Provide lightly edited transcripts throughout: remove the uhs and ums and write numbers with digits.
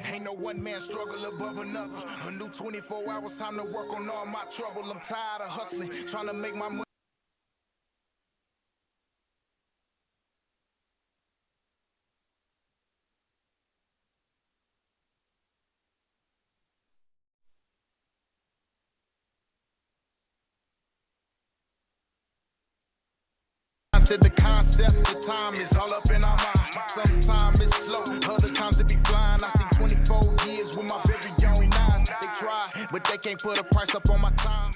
Ain't no one man struggle above another. A new 24 hours, time to work on all my trouble. I'm tired of hustling, trying to make my money. I said the concept, the time is all up in our mind. Sometimes it's slow, other times it be flying. I seen 24 years with my very young eyes. They try, but they can't put a price up on my time.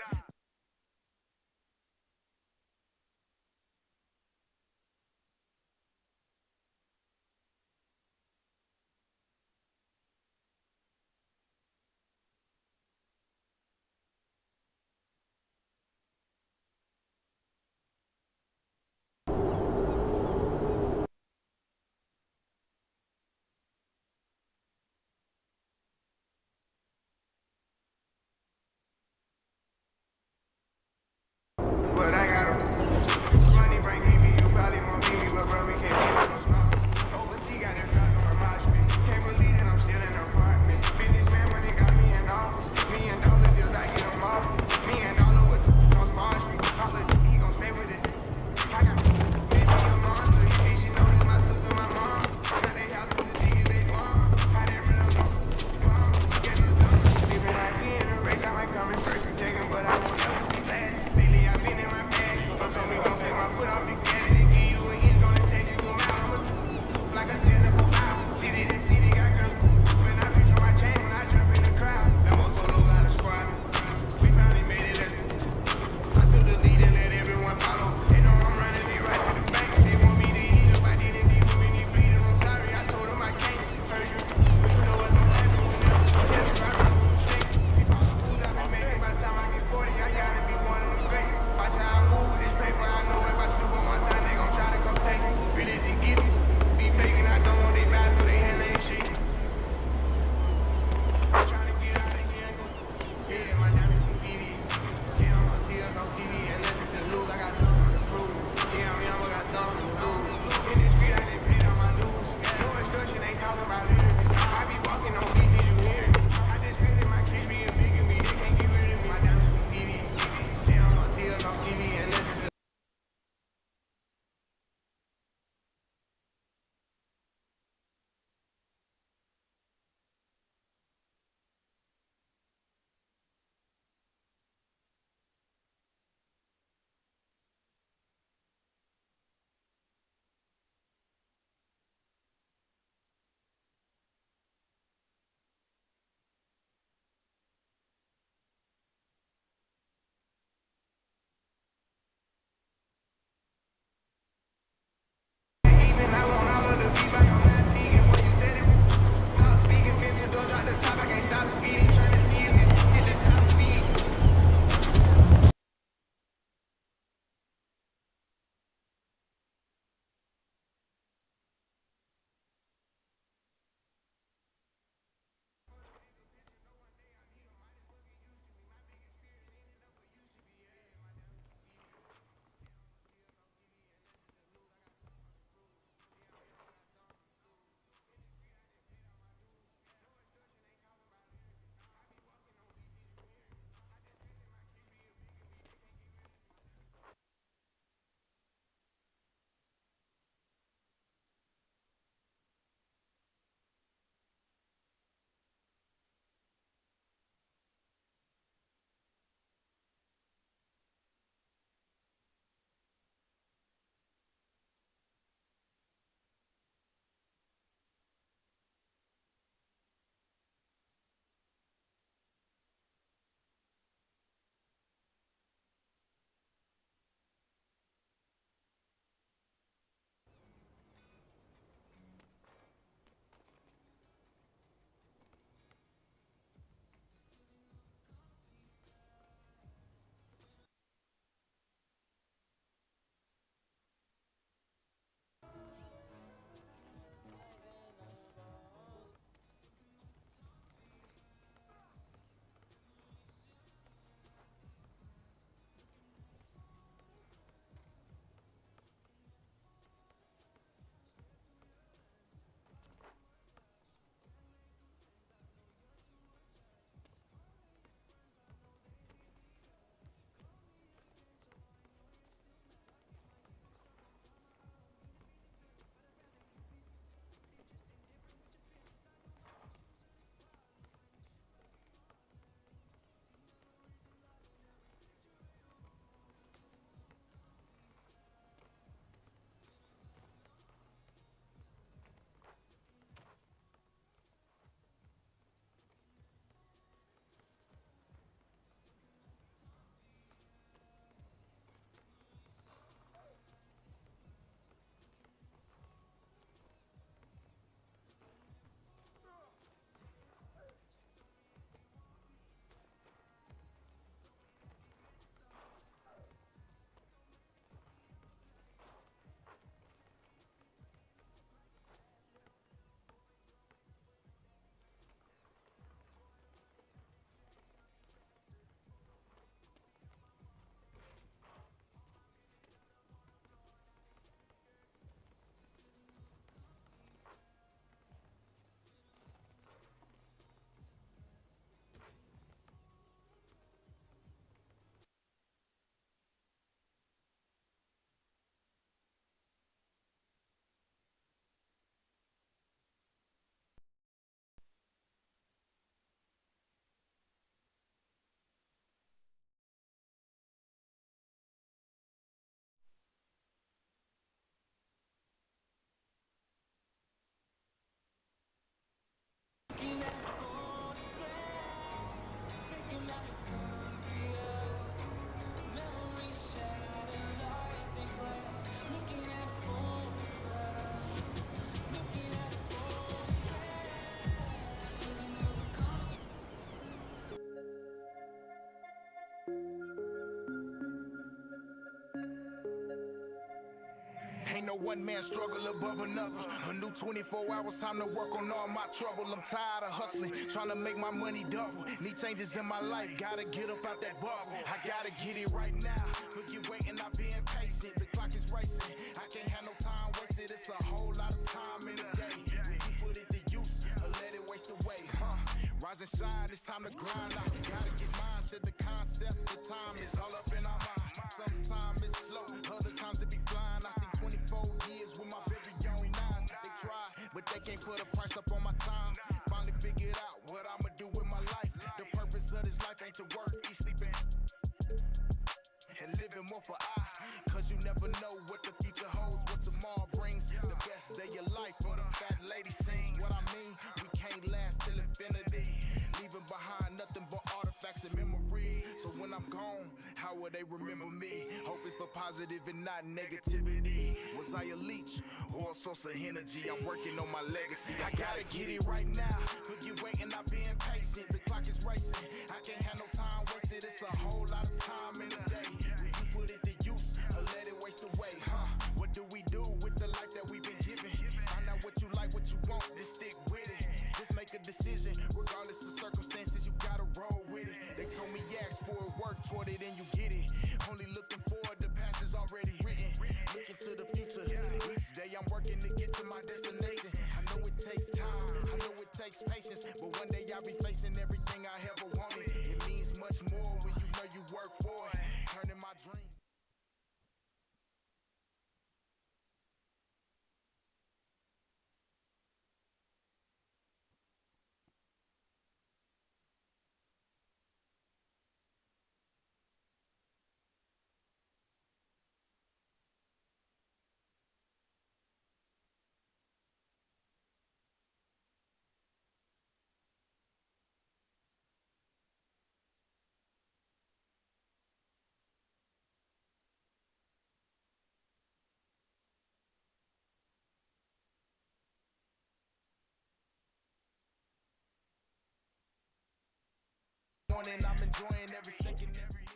But I got money bring me, you probably won't meet me, but bro, we can't be no smart. Overseas got that drop on my march me. Can't believe that I'm still in apartments. Finish man when they got me in office. Me and dollar deals, I get them often. Me and dollar with don't sponsor me. Dollar, he gon' stay with it. I got maybe a monster. He should know this my sister, my mom. Now they houses as big as they want. I didn't really know. Get it done. Living like me in a race, I might come in first and second, but I won't ever be last. Lately I've been in my bag. Don't tell me don't take my foot off the gas. They give you an inch, gonna take you a mile. Like a 10 to 5. City to city, got girls. When I reach on my chain, when I jump in the crowd. That most solo out of squad. We finally made it. I took the lead and let everyone follow. They know I'm running me right to the bank. They want me to eat up. I didn't need women, need bleeding. I'm sorry, I told them I can't. Heard you. You know what's gonna happen whenever. Yes, if I run a mistake. These all the moves I've been making by the time I get 40, I gotta be one of them greats. Watch how I move with this paper. I know if I slip on my time, they gon' try to come take me. Real as he get me. Be faking, I don't want they bad, so they hand ain't shaking. I'm trying to get out of here and go. Yeah, my diamonds from TV. Yeah, I'm gonna see us on TV. Unless it's the news, I got something to prove. Yeah, I'm young, I got something to lose. In the street, I didn't pay on my dues. No instruction, ain't talking about it. I be walking on easy, you hear me. I just feel that my kids being big in me. They can't get rid of me. My diamonds from TV. Yeah, I'm gonna see us on TV. Unless it's the even I want all of the beef like I'm not vegan. When you said it, stop speaking. Fence doors out the top. I can't stop speeding. Trying to see if it's hit the top speed. no one man struggle above another. A new 24 hours, time to work on all my trouble. I'm tired of hustling, trying to make my money double. Need changes in my life, gotta get up out that bubble. I gotta get it right now. Forget waiting, I'm being patient. The clock is racing. I can't have no time wasted. It's a whole lot of time in the day. When you put it to use, or let it waste away, Rise and shine, it's time to grind. I gotta get mine. Said the concept, the time is all up in our mind. Sometimes it's slow, other times it be flying. I seen 24 years with my very own eyes. They try, but they can't put a price up on my time. Finally figured out what I'ma do with my life. The purpose of this life ain't to work, eat, sleeping, and living more for I. Cause you never know what the future holds, what tomorrow brings. The best day of life for the fat lady sings. What I mean, we can't last till infinity. Leaving behind nothing but artifacts and memories. So when I'm gone, how will they remember me? Hope it's for positive and not negativity. Was I a leech or a source of energy? I'm working on my legacy. I gotta get it right now. Forget waiting, I'm being patient. The clock is racing. I can't have no time wasted. It's a whole lot of time in the day. When you put it to use, or let it waste away, What do we do with the life that we've been given? Find out what you like, what you want, just stick with it. Just make a decision, regardless of circumstances, you gotta roll with it. They told me ask for it, work toward it, and you get it. Only looking forward, the past is already written. Looking to the future, each day I'm working to get to my destination. I know it takes time, I know it takes patience, but one day I'll be facing everything I ever wanted. It means much more when you know you work for it, turning my dreams. I'm enjoying every second, every minute.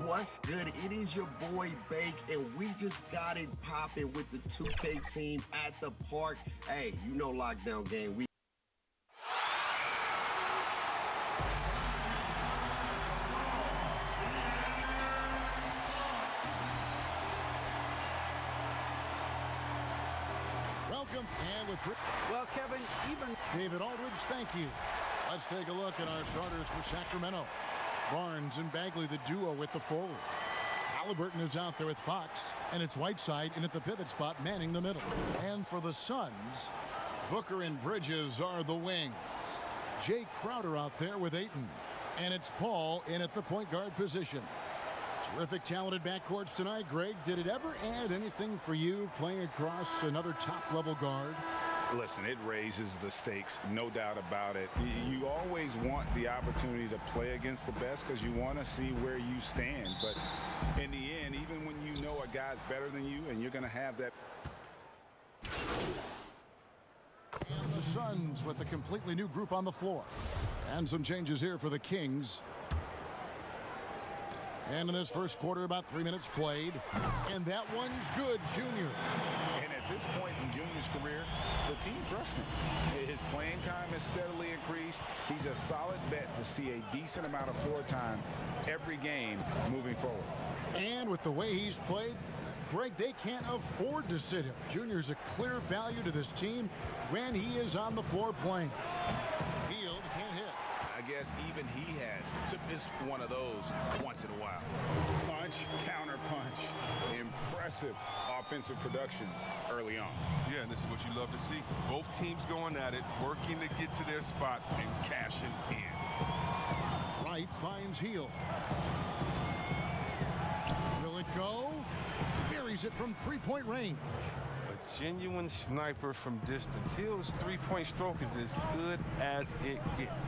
What's good? It is your boy Bake, and we just got it popping with the 2K team at the park. Hey, you know Lockdown Game. Welcome, and with Well, Kevin, even David Aldridge, thank you. Let's take a look at our starters for Sacramento. Barnes and Bagley, the duo with the forward. Halliburton is out there with Fox, and it's Whiteside in at the pivot spot, manning the middle. And for the Suns, Booker and Bridges are the wings. Jay Crowder out there with Ayton, and it's Paul in at the point guard position. Terrific, talented backcourts tonight. Greg, did it ever add anything for you playing across another top-level guard? Listen, it raises the stakes, no doubt about it. You always want the opportunity to play against the best because you want to see where you stand. But in the end, even when you know a guy's better than you and you're going to have that. And the Suns with a completely new group on the floor. And some changes here for the Kings. And in this first quarter, about 3 minutes played. And that one's good, Junior. And at this point in Junior's career, the team trusts him. His playing time has steadily increased. He's a solid bet to see a decent amount of floor time every game moving forward. And with the way he's played, Greg, they can't afford to sit him. Junior's a clear value to this team when he is on the floor playing. Field can't hit. I guess even he has to miss one of those once in a while. Punch, counter punch. Impressive offensive production early on. Yeah, and this is what you love to see. Both teams going at it, working to get to their spots and cashing in. Wright finds Heel. Will it go? Buries it from three-point range. A genuine sniper from distance. Hill's three-point stroke is as good as it gets.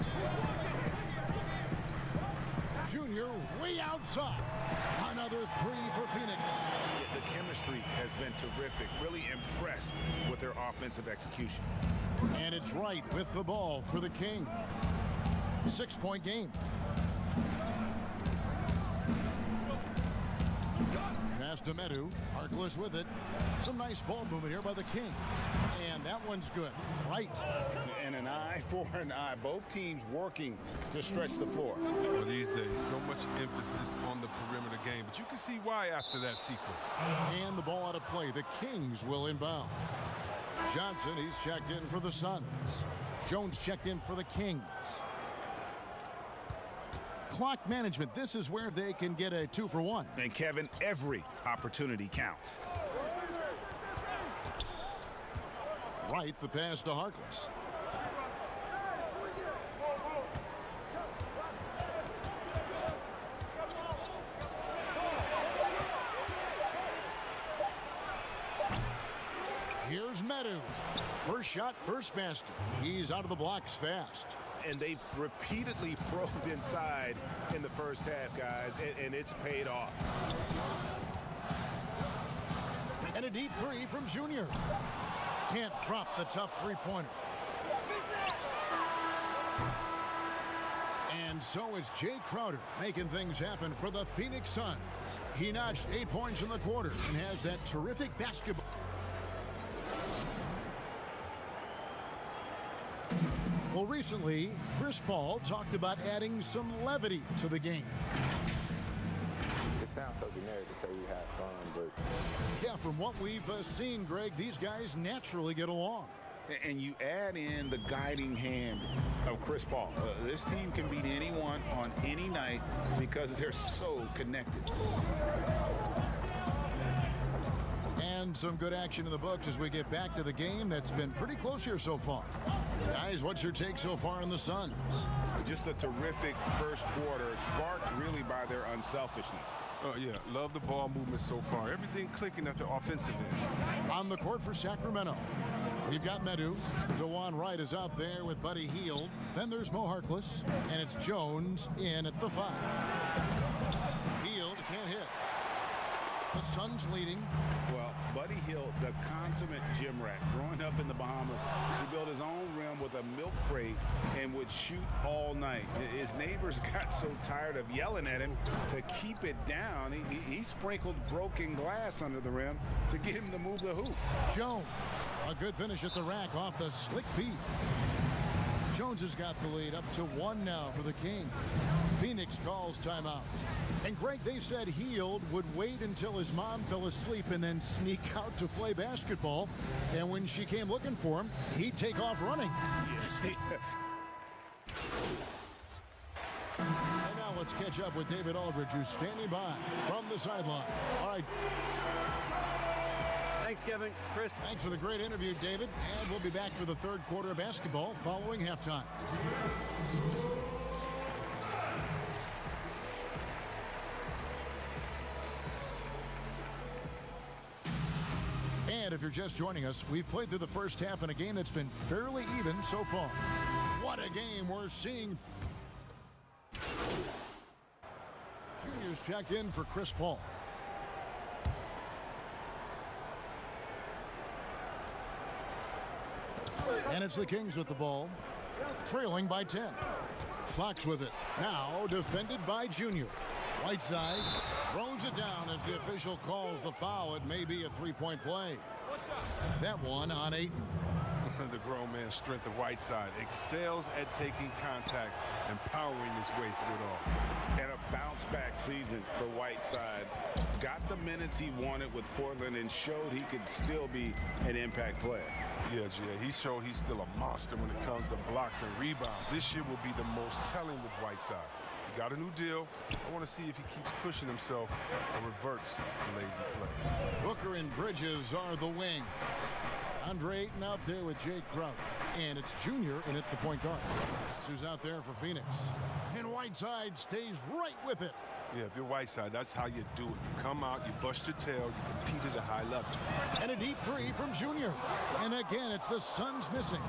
Junior way outside. Another three for Phoenix. The chemistry has been terrific. Really impressed with their offensive execution. And it's Wright with the ball for the King. 6-point game. Pass to Medu. Harkless with it. Some nice ball movement here by the Kings. And that one's good. Right. And an eye for an eye. Both teams working to stretch the floor. Well, these days, so much emphasis on the perimeter game, but you can see why after that sequence. And the ball out of play. The Kings will inbound. Johnson, he's checked in for the Suns. Jones checked in for the Kings. Clock management. This is where they can get a 2-for-1. And Kevin, every opportunity counts. Right, the pass to Harkless. Here's Medu. First shot, first basket. He's out of the blocks fast. And they've repeatedly probed inside in the first half, guys, and it's paid off. And a deep three from Junior. Can't drop the tough three-pointer. And so it's Jay Crowder making things happen for the Phoenix Suns. He notched 8 points in the quarter and has that terrific basketball. Well, recently, Chris Paul talked about adding some levity to the game. It sounds so generic to say we have fun, but... Yeah, from what we've seen, Greg, these guys naturally get along. And you add in the guiding hand of Chris Paul. This team can beat anyone on any night because they're so connected. And some good action in the books as we get back to the game that's been pretty close here so far. Guys, what's your take so far on the Suns? Just a terrific first quarter, sparked really by their unselfishness. Oh, yeah, love the ball movement so far. Everything clicking at the offensive end. On the court for Sacramento, we've got Medu. DeJuan Wright is out there with Buddy Hield. Then there's Mo Harkless, and it's Jones in at the 5. Hield can't hit. The Suns leading. Well, Buddy Hield, the consummate gym rat, growing up in the Bahamas, he built his own rim with a milk crate and would shoot all night. His neighbors got so tired of yelling at him to keep it down. He sprinkled broken glass under the rim to get him to move the hoop. Jones, a good finish at the rack off the slick feet. Jones has got the lead up to 1 now for the Kings. Phoenix calls timeout. And Greg, they said Hield would wait until his mom fell asleep and then sneak out to play basketball. And when she came looking for him, he'd take off running. And now let's catch up with David Aldridge, who's standing by from the sideline. All right. Thanks, Kevin. Chris. Thanks for the great interview, David. And we'll be back for the third quarter of basketball following halftime. And if you're just joining us, we've played through the first half in a game that's been fairly even so far. What a game we're seeing. Junior's checked in for Chris Paul. And it's the Kings with the ball, trailing by 10. Fox with it. Now defended by Junior. Whiteside throws it down as the official calls the foul. It may be a three-point play. That one on Ayton. The grown man's strength of Whiteside excels at taking contact and powering his way through it all. And a bounce-back season for Whiteside. Got the minutes he wanted with Portland and showed he could still be an impact player. Yeah, he showed he's still a monster when it comes to blocks and rebounds. This year will be the most telling with Whiteside. got a new deal. I want to see if he keeps pushing himself or reverts to lazy play. Booker and Bridges are the wings. Andre Ayton out there with Jay Crowder. And it's Junior in at the point guard. That's who's out there for Phoenix. And Whiteside stays right with it. Yeah, if you're Whiteside, that's how you do it. You come out, you bust your tail, you compete at a high level. And a deep three from Junior. And again, it's the Suns missing.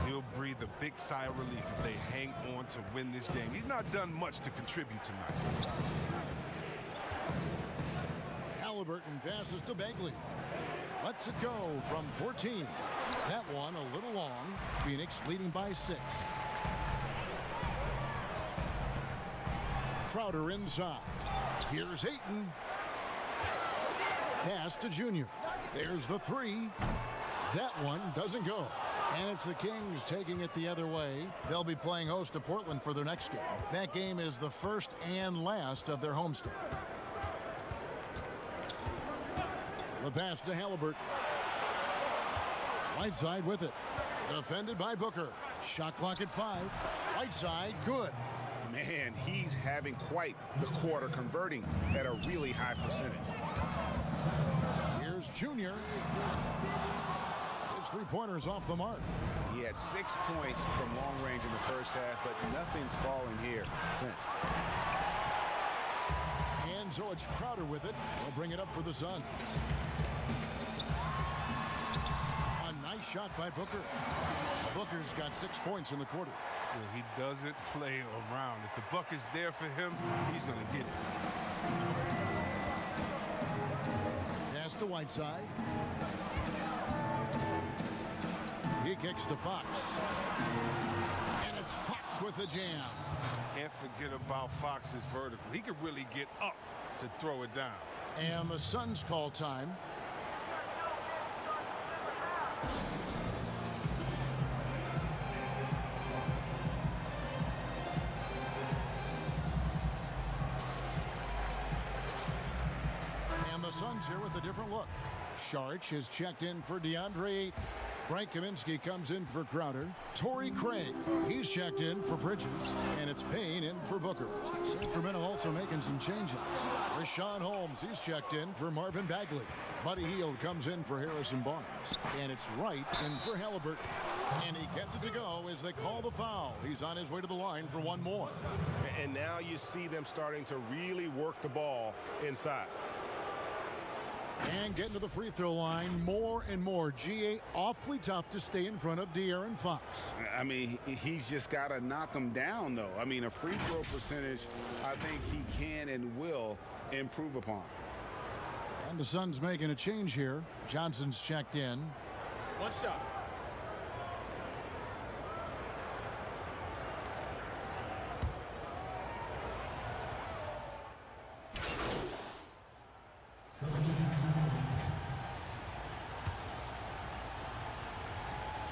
He'll breathe a big sigh of relief if they hang on to win this game. He's not done much to contribute tonight. Halliburton passes to Bagley. Lets it go from 14. That one a little long. Phoenix leading by 6. Crowder inside. Here's Ayton. Pass to Junior. There's the 3. That one doesn't go. And it's the Kings taking it the other way. They'll be playing host to Portland for their next game. That game is the first and last of their homestand. The pass to Halliburton. Whiteside with it. Defended by Booker. Shot clock at 5. Whiteside, good. Man, he's having quite the quarter, converting at a really high percentage. Here's Junior. His three-pointers off the mark. He had 6 points from long range in the first half, but nothing's fallen here since. And so it's Crowder with it. They'll bring it up for the Suns. A nice shot by Booker. Booker's got 6 points in the quarter. Yeah, he doesn't play around. If the buck is there for him, he's going to get it. Pass to Whiteside. He kicks to Fox. And it's Fox with the jam. Can't forget about Fox's vertical. He could really get up to throw it down. And the Suns call time. And the Suns here with a different look. Sharch is checked in for DeAndre Ayton. Frank Kaminsky comes in for Crowder. Torrey Craig, he's checked in for Bridges. And it's Payne in for Booker. Sacramento also making some changes. Rashawn Holmes, he's checked in for Marvin Bagley. Buddy Hield comes in for Harrison Barnes. And it's Wright in for Halliburton. And he gets it to go as they call the foul. He's on his way to the line for one more. And now you see them starting to really work the ball inside. And getting to the free throw line more and more. GA awfully tough to stay in front of De'Aaron Fox. I mean, he's just got to knock him down, though. I mean, a free throw percentage, I think he can and will improve upon. And the Suns making a change here. Johnson's checked in. One shot.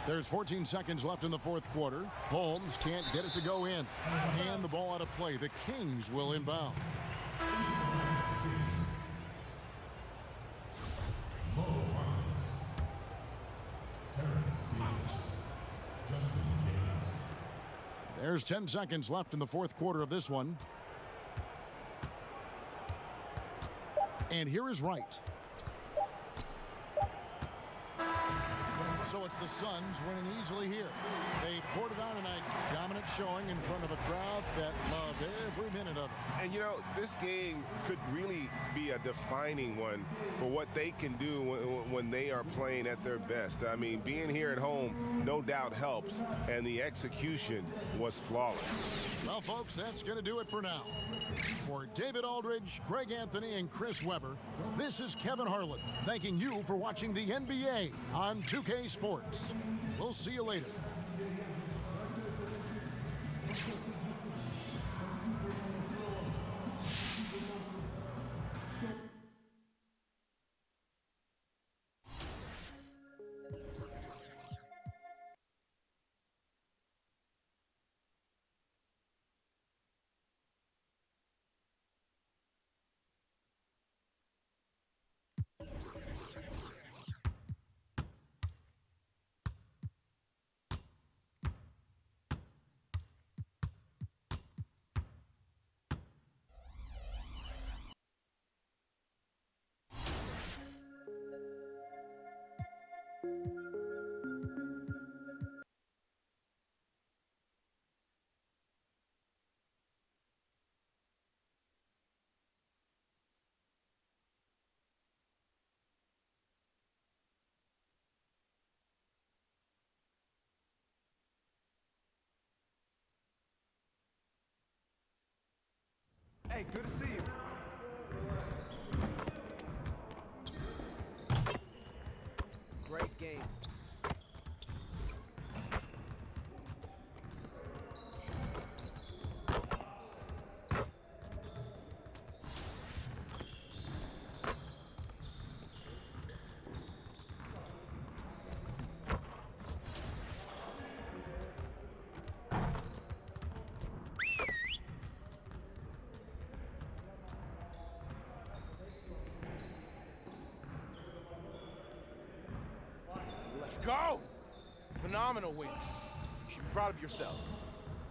There's 14 seconds left in the fourth quarter. Holmes can't get it to go in. And the ball out of play. The Kings will inbound. There's 10 seconds left in the fourth quarter of this one. And here is Wright. So it's the Suns winning easily here. They poured it on tonight. Dominant showing in front of a crowd that loved every minute of it. And, you know, this game could really be a defining one for what they can do when they are playing at their best. I mean, being here at home no doubt helps, and the execution was flawless. Well, folks, that's going to do it for now. For David Aldridge, Greg Anthony, and Chris Webber, this is Kevin Harlan thanking you for watching the NBA on 2K Sports. We'll see you later. Hey, good to see you. Great game. Let's go! Phenomenal win. You should be proud of yourselves.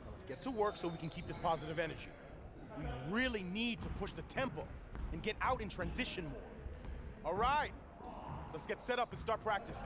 Now let's get to work so we can keep this positive energy. We really need to push the tempo and get out in transition more. All right, let's get set up and start practice.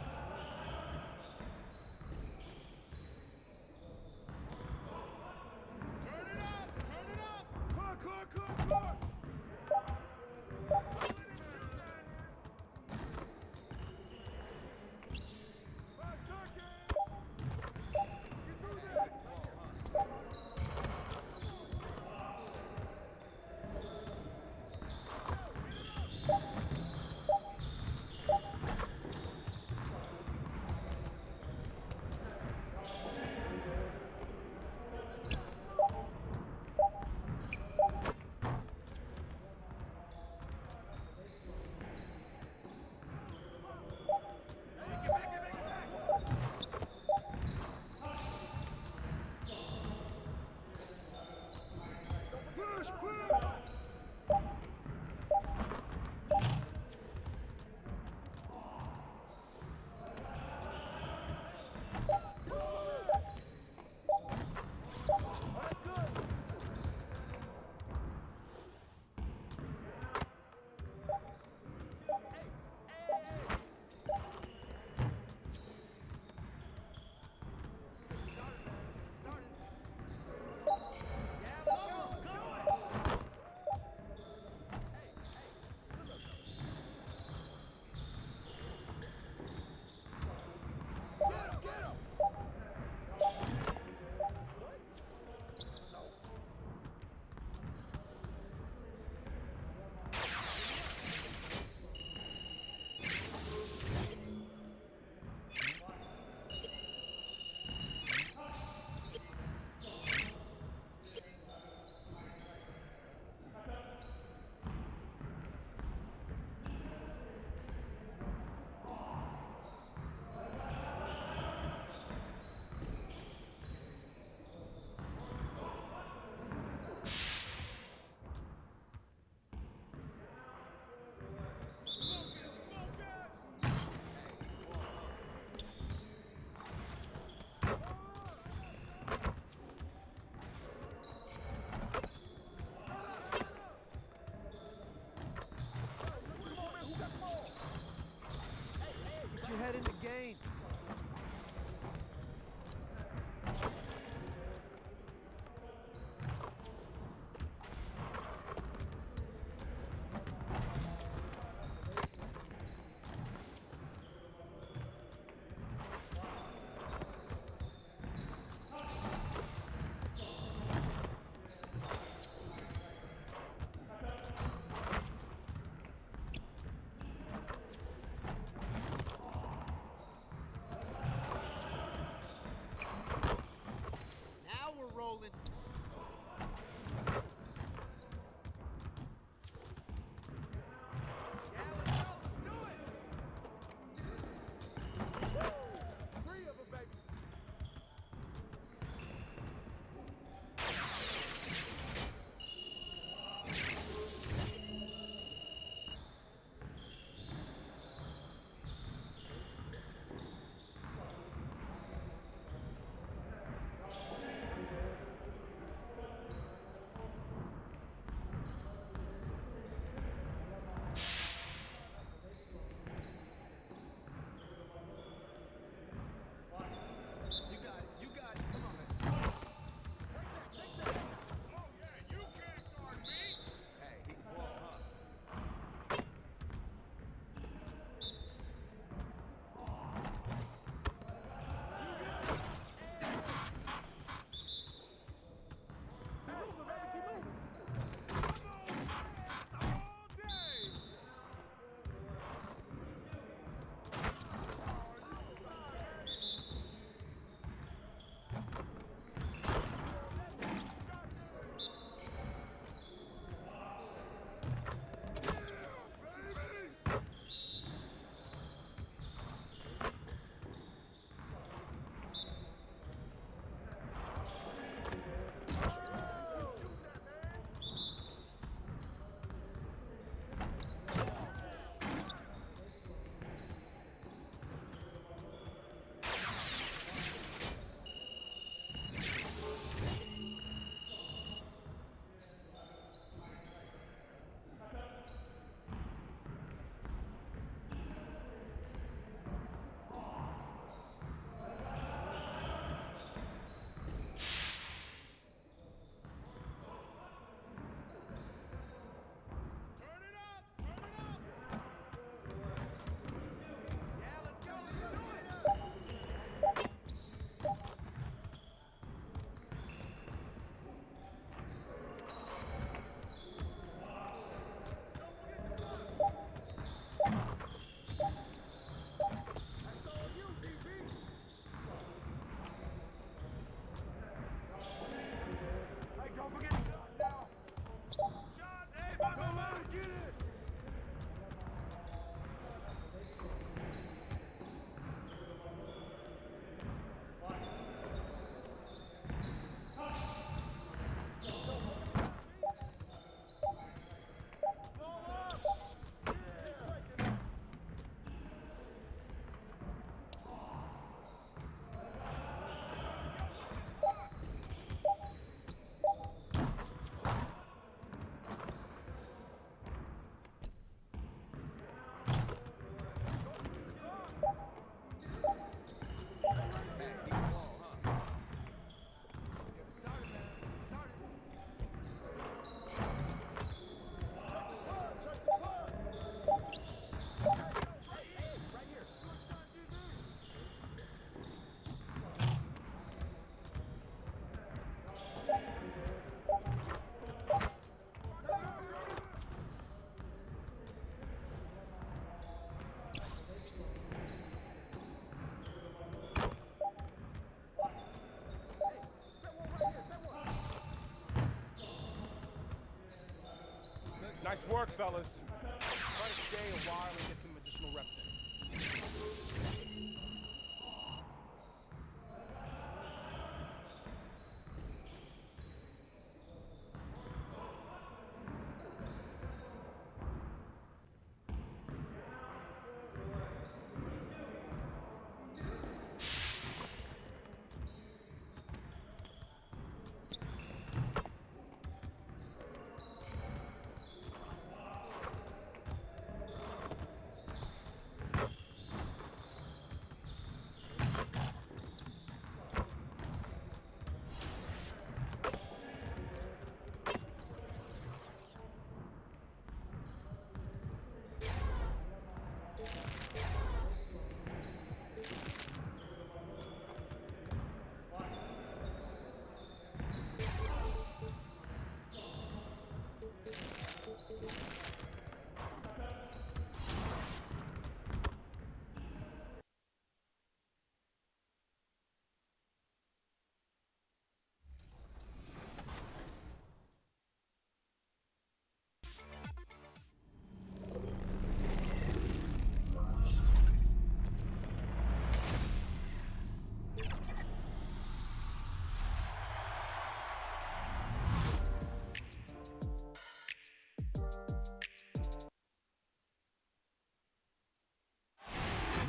Nice work, fellas. Try to stay a while and get some additional reps in.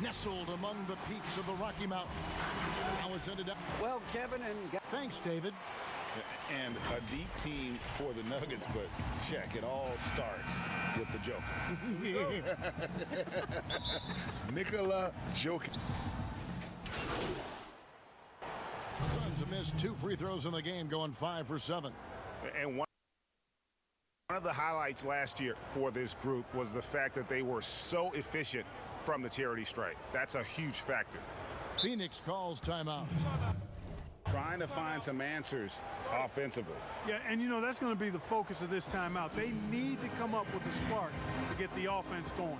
Nestled among the peaks of the Rocky Mountains. Now it's ended up. Well, Kevin and... Thanks, David. And a deep team for the Nuggets, but Shaq, it all starts with the Joker. Nikola Jokic. Suns have missed 2 free throws in the game, going 5 for 7. And one of the highlights last year for this group was the fact that they were so efficient from the charity stripe. That's a huge factor. Phoenix calls timeout. Trying to find some answers offensively. Yeah, and you know, that's going to be the focus of this timeout. They need to come up with a spark to get the offense going.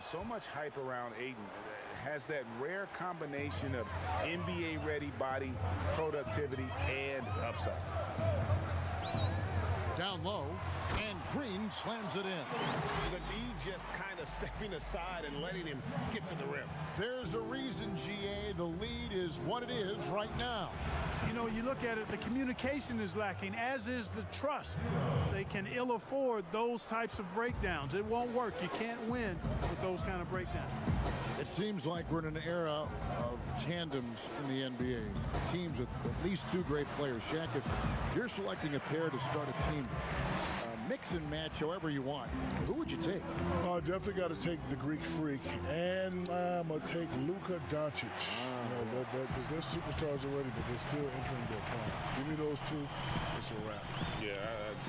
So much hype around Aiden. Has that rare combination of NBA-ready body, productivity, and upside. Down low, and Green slams it in. The D just kind of stepping aside and letting him get to the rim. There's a reason, GA. The lead is what it is right now. You know, you look at it, the communication is lacking, as is the trust. They can ill afford those types of breakdowns. It won't work. You can't win with those kind of breakdowns. It seems like we're in an era of tandems in the NBA. Teams with at least 2 great players. Shaq, if you're selecting a pair to start a team, mix and match however you want, who would you take? I definitely got to take the Greek Freak, and I'm going to take Luka Doncic. Because they're superstars already, but they're still entering their prime. Give me those 2, it's a wrap. Yeah,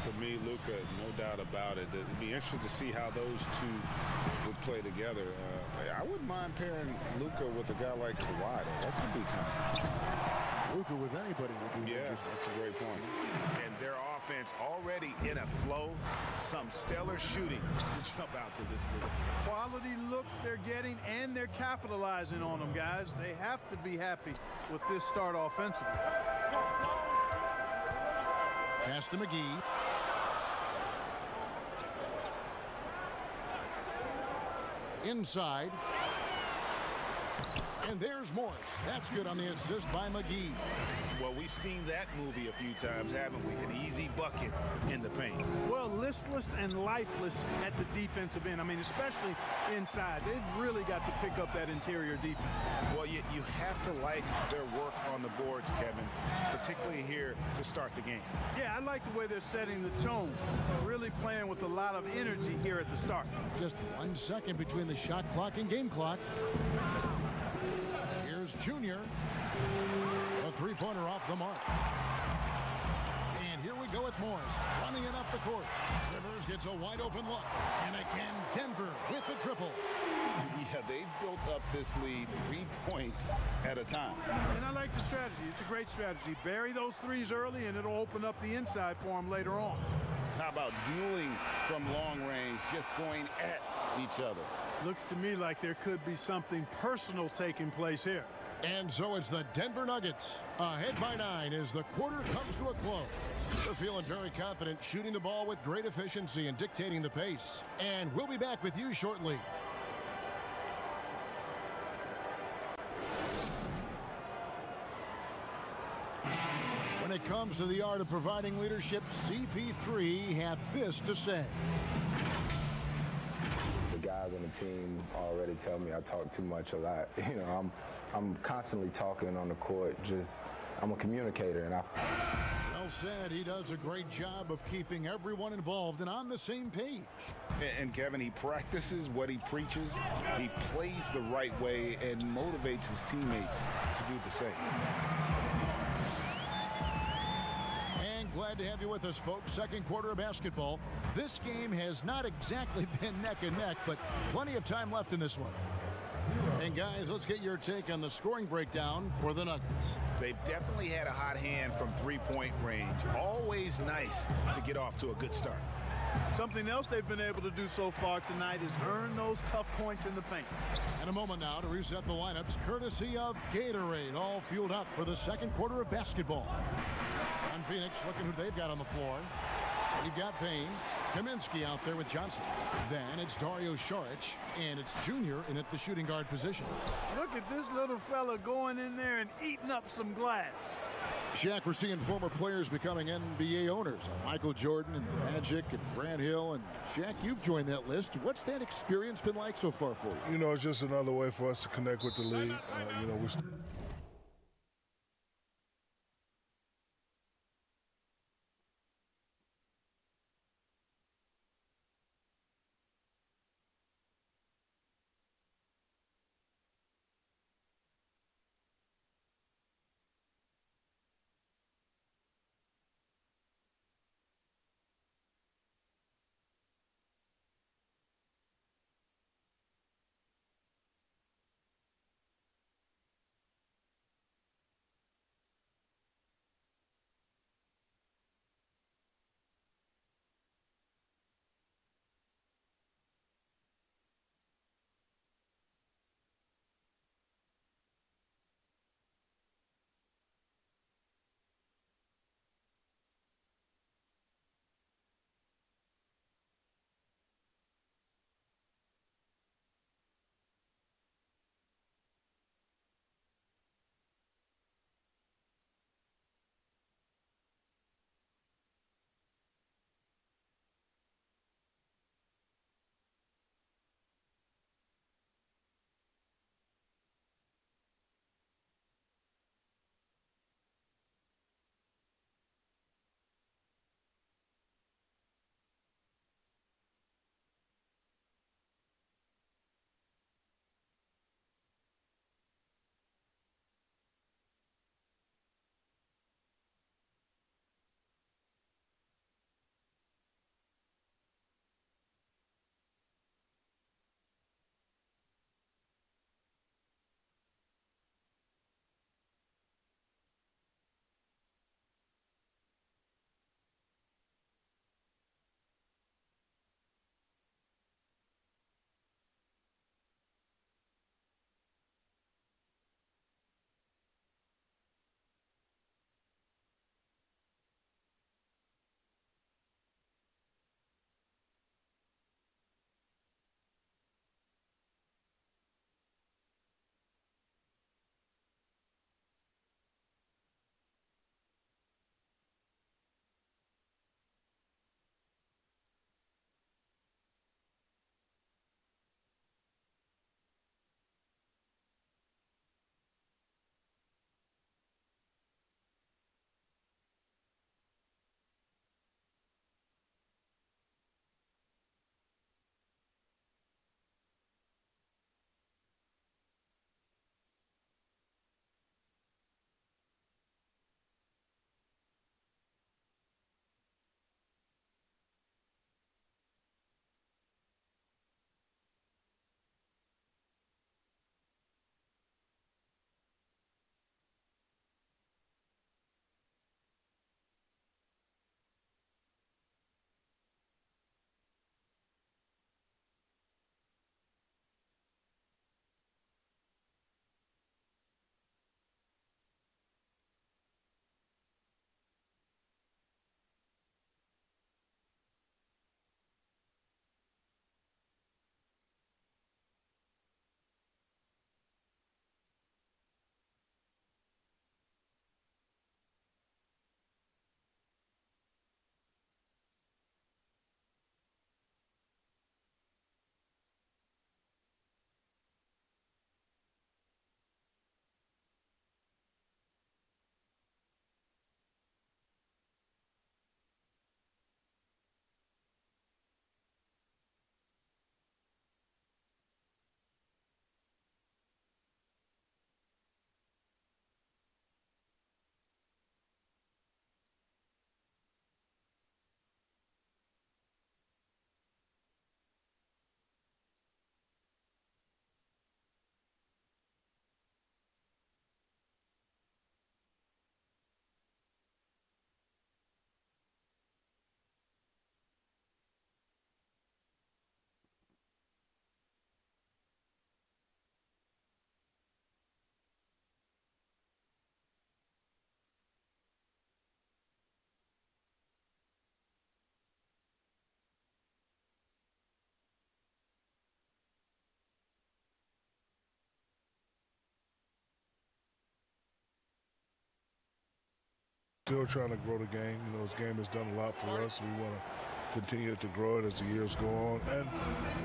for me, Luka, no doubt about it. It'd be interesting to see how those 2 would play together. I wouldn't mind pairing Luka with a guy like Kawhi. That could be kind of... Luka with anybody would be interesting. That's a great point. And their offense already in a flow. Some stellar shooting to jump out to this league. Quality looks they're getting, and they're capitalizing on them, guys. They have to be happy with this start offensively. Pass to McGee. Inside. And there's Morris. That's good on the assist by McGee. Well, we've seen that movie a few times, haven't we? An easy bucket in the paint. Well, listless and lifeless at the defensive end. I mean, especially inside. They've really got to pick up that interior defense. Well, you have to like their work on the boards, Kevin, particularly here to start the game. Yeah, I like the way they're setting the tone. Really playing with a lot of energy here at the start. Just 1 second between the shot clock and game clock. Here's Junior. A 3-pointer off the mark. And here we go with Morris running it up the court. Rivers gets a wide open look. And again, Denver with the triple. Yeah, they've built up this lead 3 points at a time. And I like the strategy. It's a great strategy. Bury those threes early, and it'll open up the inside for them later on. How about dueling from long range, just going at each other? Looks to me like there could be something personal taking place here. And so it's the Denver Nuggets ahead by 9 as the quarter comes to a close. They're feeling very confident, shooting the ball with great efficiency and dictating the pace. And we'll be back with you shortly. When it comes to the art of providing leadership, CP3 had this to say. The guys on the team already tell me I talk too much a lot. You know, I'm constantly talking on the court. I'm a communicator, and Well said. He does a great job of keeping everyone involved and on the same page. And Kevin, he practices what he preaches. He plays the right way and motivates his teammates to do the same. And glad to have you with us, folks. Second quarter of basketball. This game has not exactly been neck and neck, but plenty of time left in this one. And guys, let's get your take on the scoring breakdown for the Nuggets. They've definitely had a hot hand from three-point range. Always nice to get off to a good start. Something else they've been able to do so far tonight is earn those tough points in the paint. In a moment now to reset the lineups, courtesy of Gatorade, all fueled up for the second quarter of basketball. On Phoenix, looking who they've got on the floor. You've got Payne, Kaminsky out there with Johnson. Then it's Dario Saric, and it's Junior in at the shooting guard position. Look at this little fella going in there and eating up some glass. Shaq, we're seeing former players becoming NBA owners. Michael Jordan and Magic and Grant Hill. And Shaq, you've joined that list. What's that experience been like so far for you? You know, it's just another way for us to connect with the league. You know, we Still trying to grow the game. You know, this game has done a lot for us. We want to continue to grow it as the years go on. And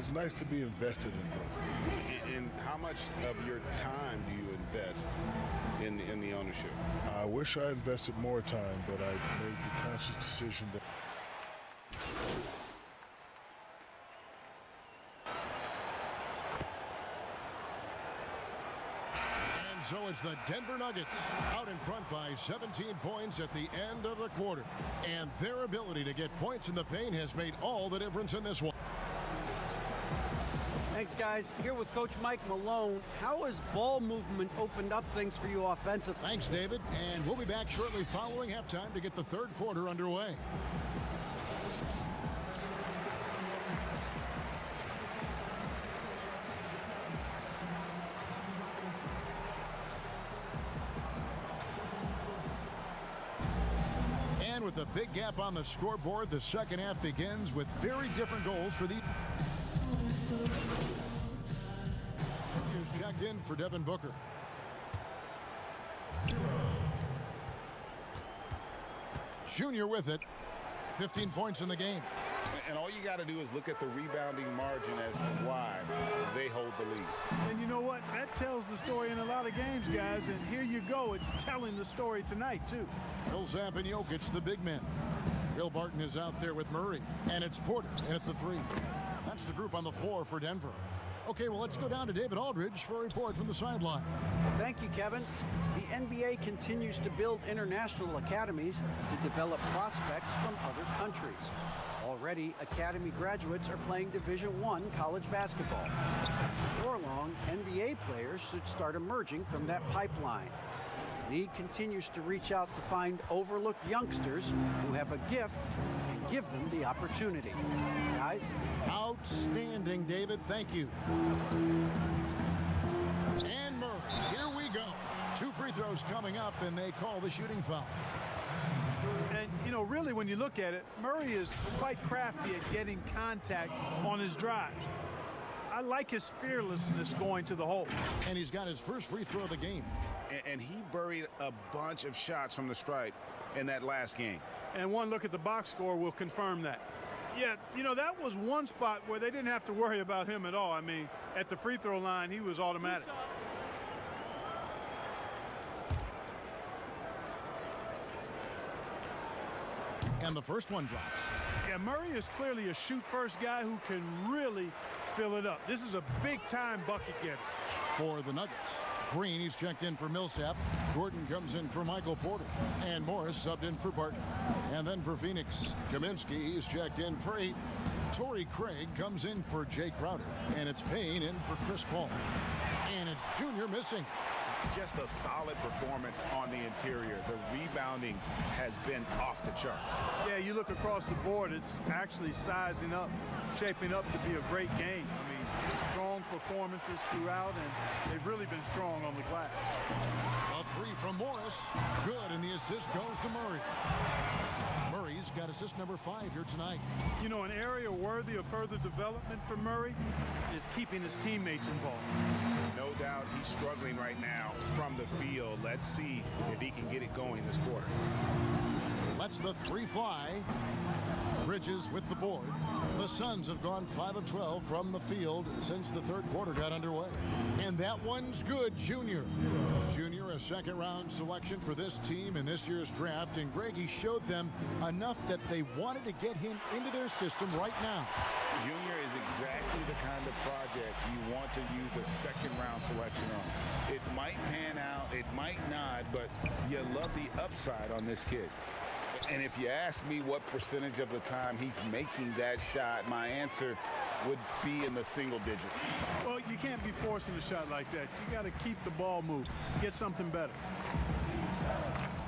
it's nice to be invested in growth. And how much of your time do you invest in the ownership? I wish I invested more time, but I made the conscious decision that So it's the Denver Nuggets out in front by 17 points at the end of the quarter. And their ability to get points in the paint has made all the difference in this one. Thanks, guys. Here with Coach Mike Malone. How has ball movement opened up things for you offensively? Thanks, David. And we'll be back shortly following halftime to get the third quarter underway. And with a big gap on the scoreboard, the second half begins with very different goals for the... Checked in for Devin Booker. Junior with it. 15 points in the game. And all you got to do is look at the rebounding margin as to why they hold the lead. And you know what? That tells the story in a lot of games, guys. And here you go. It's telling the story tonight, too. Millsap and Jokic, the big men. Will Barton is out there with Murray. And it's Porter in at the 3. That's the group on the floor for Denver. Okay, well, let's go down to David Aldridge for a report from the sideline. Thank you, Kevin. The NBA continues to build international academies to develop prospects from other countries. Already, academy graduates are playing Division I college basketball. Before long, NBA players should start emerging from that pipeline. The league continues to reach out to find overlooked youngsters who have a gift and give them the opportunity. Guys? Outstanding, David. Thank you. And Murray, here we go. 2 free throws coming up, and they call the shooting foul. And, you know, really, when you look at it, Murray is quite crafty at getting contact on his drive. I like his fearlessness going to the hole. And he's got his first free throw of the game. And he buried a bunch of shots from the stripe in that last game. And one look at the box score will confirm that. Yeah, you know, that was one spot where they didn't have to worry about him at all. I mean, at the free throw line, he was automatic. And the first one drops. Yeah, Murray is clearly a shoot-first guy who can really fill it up. This is a big-time bucket getter. For the Nuggets, Green, he's checked in for Millsap. Gordon comes in for Michael Porter. And Morris subbed in for Barton. And then for Phoenix, Kaminsky, he's checked in for 8. Torrey Craig comes in for Jay Crowder. And it's Payne in for Chris Paul. And it's Junior missing. Just a solid performance on the interior. The rebounding has been off the charts. Yeah, you look across the board, it's actually sizing up, shaping up to be a great game. I mean, strong performances throughout, and they've really been strong on the glass. A 3 from Morris. Good, and the assist goes to Murray. Murray's got assist number 5 here tonight. You know, an area worthy of further development for Murray is keeping his teammates involved. No doubt he's struggling right now from the field. Let's see if he can get it going this quarter. Lets the 3 fly. Bridges with the board. The Suns have gone 5 of 12 from the field since the third quarter got underway. And that one's good, Junior. Junior, a second-round selection for this team in this year's draft. And Greggy showed them enough that they wanted to get him into their system right now. Junior is exactly the kind of project you want to use a second-round selection on. It might pan out, it might not, but you love the upside on this kid. And if you ask me what percentage of the time he's making that shot, my answer would be in the single digits. Well, you can't be forcing a shot like that. You got to keep the ball moving, get something better.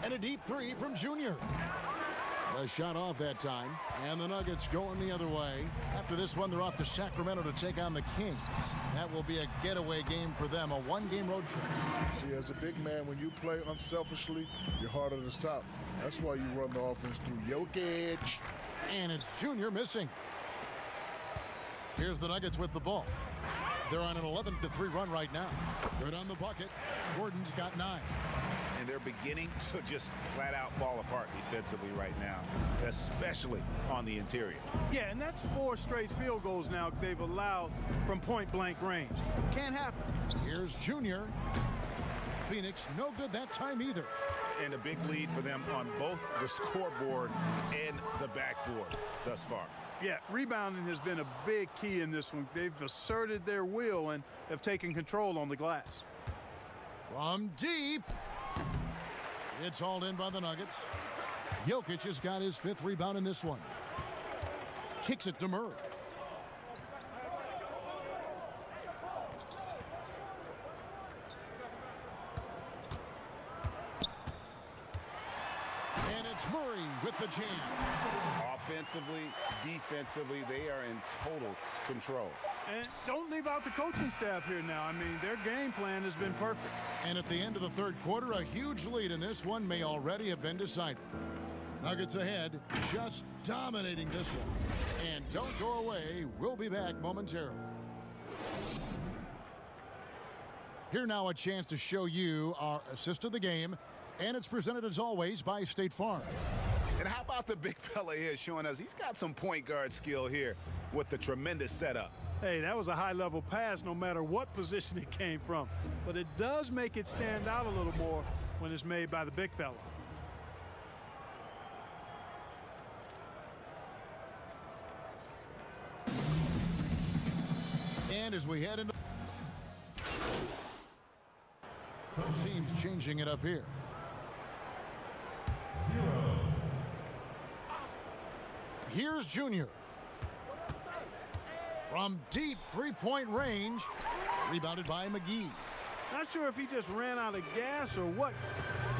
And a deep 3 from Junior. A shot off that time, and the Nuggets going the other way. After this one, they're off to Sacramento to take on the Kings. That will be a getaway game for them, a 1-game road trip. See, as a big man, when you play unselfishly, you're harder to stop. That's why you run the offense through Jokic. And it's Junior missing. Here's the Nuggets with the ball. They're on an 11-3 run right now. Good on the bucket. Gordon's got 9. and they're beginning to just flat out fall apart defensively right now, especially on the interior. Yeah, and that's 4 straight field goals now they've allowed from point-blank range. Can't happen. Here's Junior. Phoenix no good that time either. And a big lead for them on both the scoreboard and the backboard thus far. Yeah, rebounding has been a big key in this one. They've asserted their will and have taken control on the glass. From deep. It's hauled in by the Nuggets. Jokic has got his 5th rebound in this one. Kicks it to Murray. And it's Murray with the jam. Offensively, defensively, they are in total control. And don't leave out the coaching staff here now. I mean, their game plan has been perfect. And at the end of the 3rd quarter, a huge lead in this one may already have been decided. Nuggets ahead, just dominating this one. And don't go away. We'll be back momentarily. Here now a chance to show you our assist of the game. And it's presented as always by State Farm. And how about the big fella here showing us he's got some point guard skill here with the tremendous setup. Hey, that was a high-level pass no matter what position it came from. But it does make it stand out a little more when it's made by the big fella. And as we head into some teams changing it up here. 0. Here's Junior. From deep 3-point range, rebounded by McGee. Not sure if he just ran out of gas or what.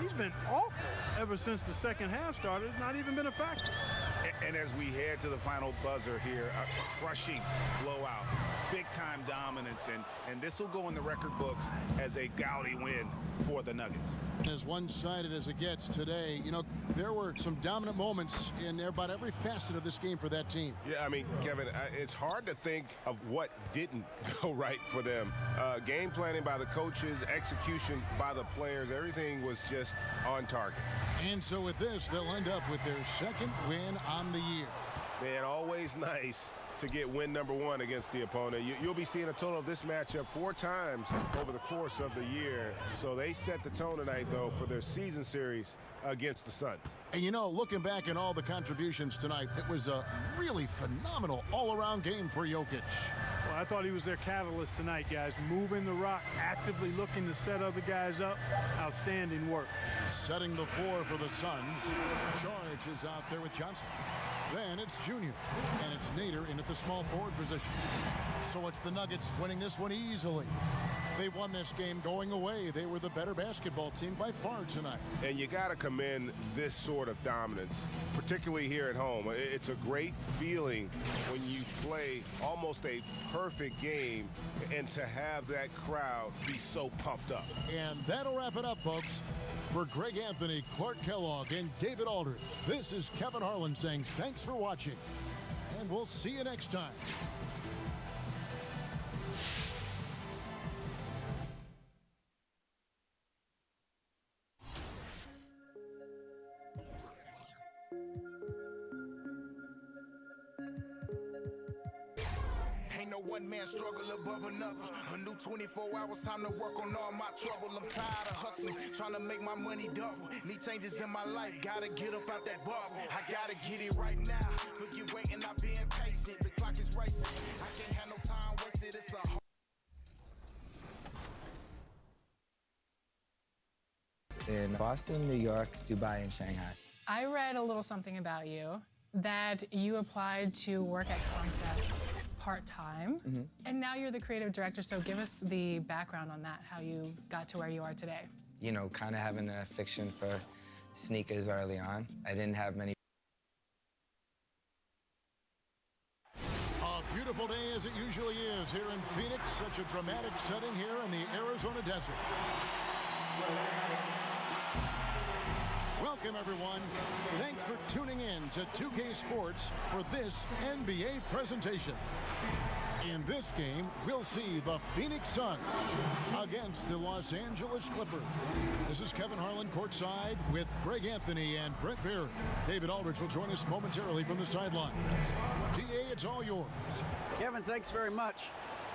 He's been awful ever since the second half started. Not even been a factor. And as we head to the final buzzer here, a crushing blowout, big-time dominance, and this will go in the record books as a gaudy win for the Nuggets. As one-sided as it gets today, you know, there were some dominant moments in about every facet of this game for that team. Yeah, I mean, Kevin, it's hard to think of what didn't go right for them. Game planning by the coaches, execution by the players, everything was just on target. And so with this, they'll end up with their 2nd win on the year. Man, always nice to get win number 1 against the opponent. You'll be seeing a total of this matchup 4 times over the course of the year. So they set the tone tonight, though, for their season series against the Suns. And, you know, looking back at all the contributions tonight, it was a really phenomenal all-around game for Jokic. Well, I thought he was their catalyst tonight, guys. Moving the rock, actively looking to set other guys up. Outstanding work. Setting the floor for the Suns. George is out there with Johnson. Then it's Junior, and it's Nader in at the small forward position. So it's the Nuggets winning this one easily. They won this game going away. They were the better basketball team by far tonight. And you got to commend this sort of dominance, particularly here at home. It's a great feeling when you play almost a perfect game and to have that crowd be so pumped up. And that'll wrap it up, folks. For Greg Anthony, Clark Kellogg, and David Aldridge, this is Kevin Harlan saying thanks for watching, and we'll see you next time. One man struggle above another. A new 24 hours, time to work on all my trouble. I'm tired of hustling, trying to make my money double. Need changes in my life, gotta get up out that bubble. I gotta get it right now. Forget waiting, I'm being patient. The clock is racing. I can't have no time wasted. It's a in Boston, New York, Dubai, and Shanghai. I read a little something about you, that you applied to work at Concepts part-time, and now you're the creative director, so give us the background on that, how you got to where you are today. You know, kind of having a fiction for sneakers early on. I didn't have many. A beautiful day as it usually is here in Phoenix, such a dramatic setting here in the Arizona desert. Welcome, everyone. Thanks for tuning in to 2K Sports for this NBA presentation. In this game, we'll see the Phoenix Suns against the Los Angeles Clippers. This is Kevin Harlan courtside with Greg Anthony and Brent Barry. David Aldridge will join us momentarily from the sideline. DA, it's all yours. Kevin, thanks very much.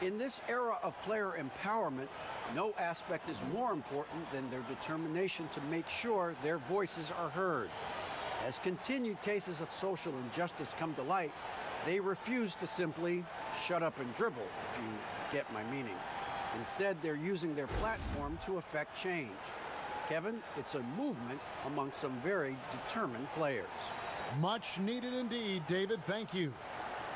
In this era of player empowerment, no aspect is more important than their determination to make sure their voices are heard. As continued cases of social injustice come to light, they refuse to simply shut up and dribble, if you get my meaning. Instead, they're using their platform to affect change. Kevin, it's a movement among some very determined players. Much needed indeed, David. Thank you.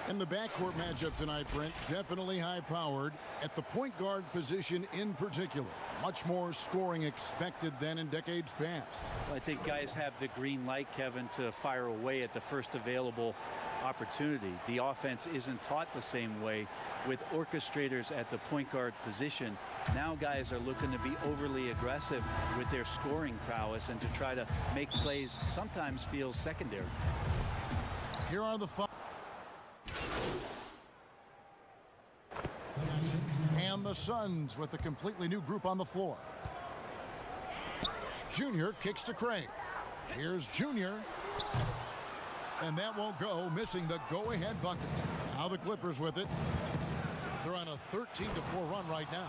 In the backcourt matchup tonight, Brent, definitely high-powered. At the point guard position in particular, much more scoring expected than in decades past. Well, I think guys have the green light, Kevin, to fire away at the first available opportunity. The offense isn't taught the same way with orchestrators at the point guard position. Now guys are looking to be overly aggressive with their scoring prowess and to try to make plays sometimes feel secondary. Here are the five. And the Suns with a completely new group on the floor. Junior kicks to Craig. Here's Junior. And that won't go, missing the go-ahead bucket. Now the Clippers with it. They're on a 13-4 run right now.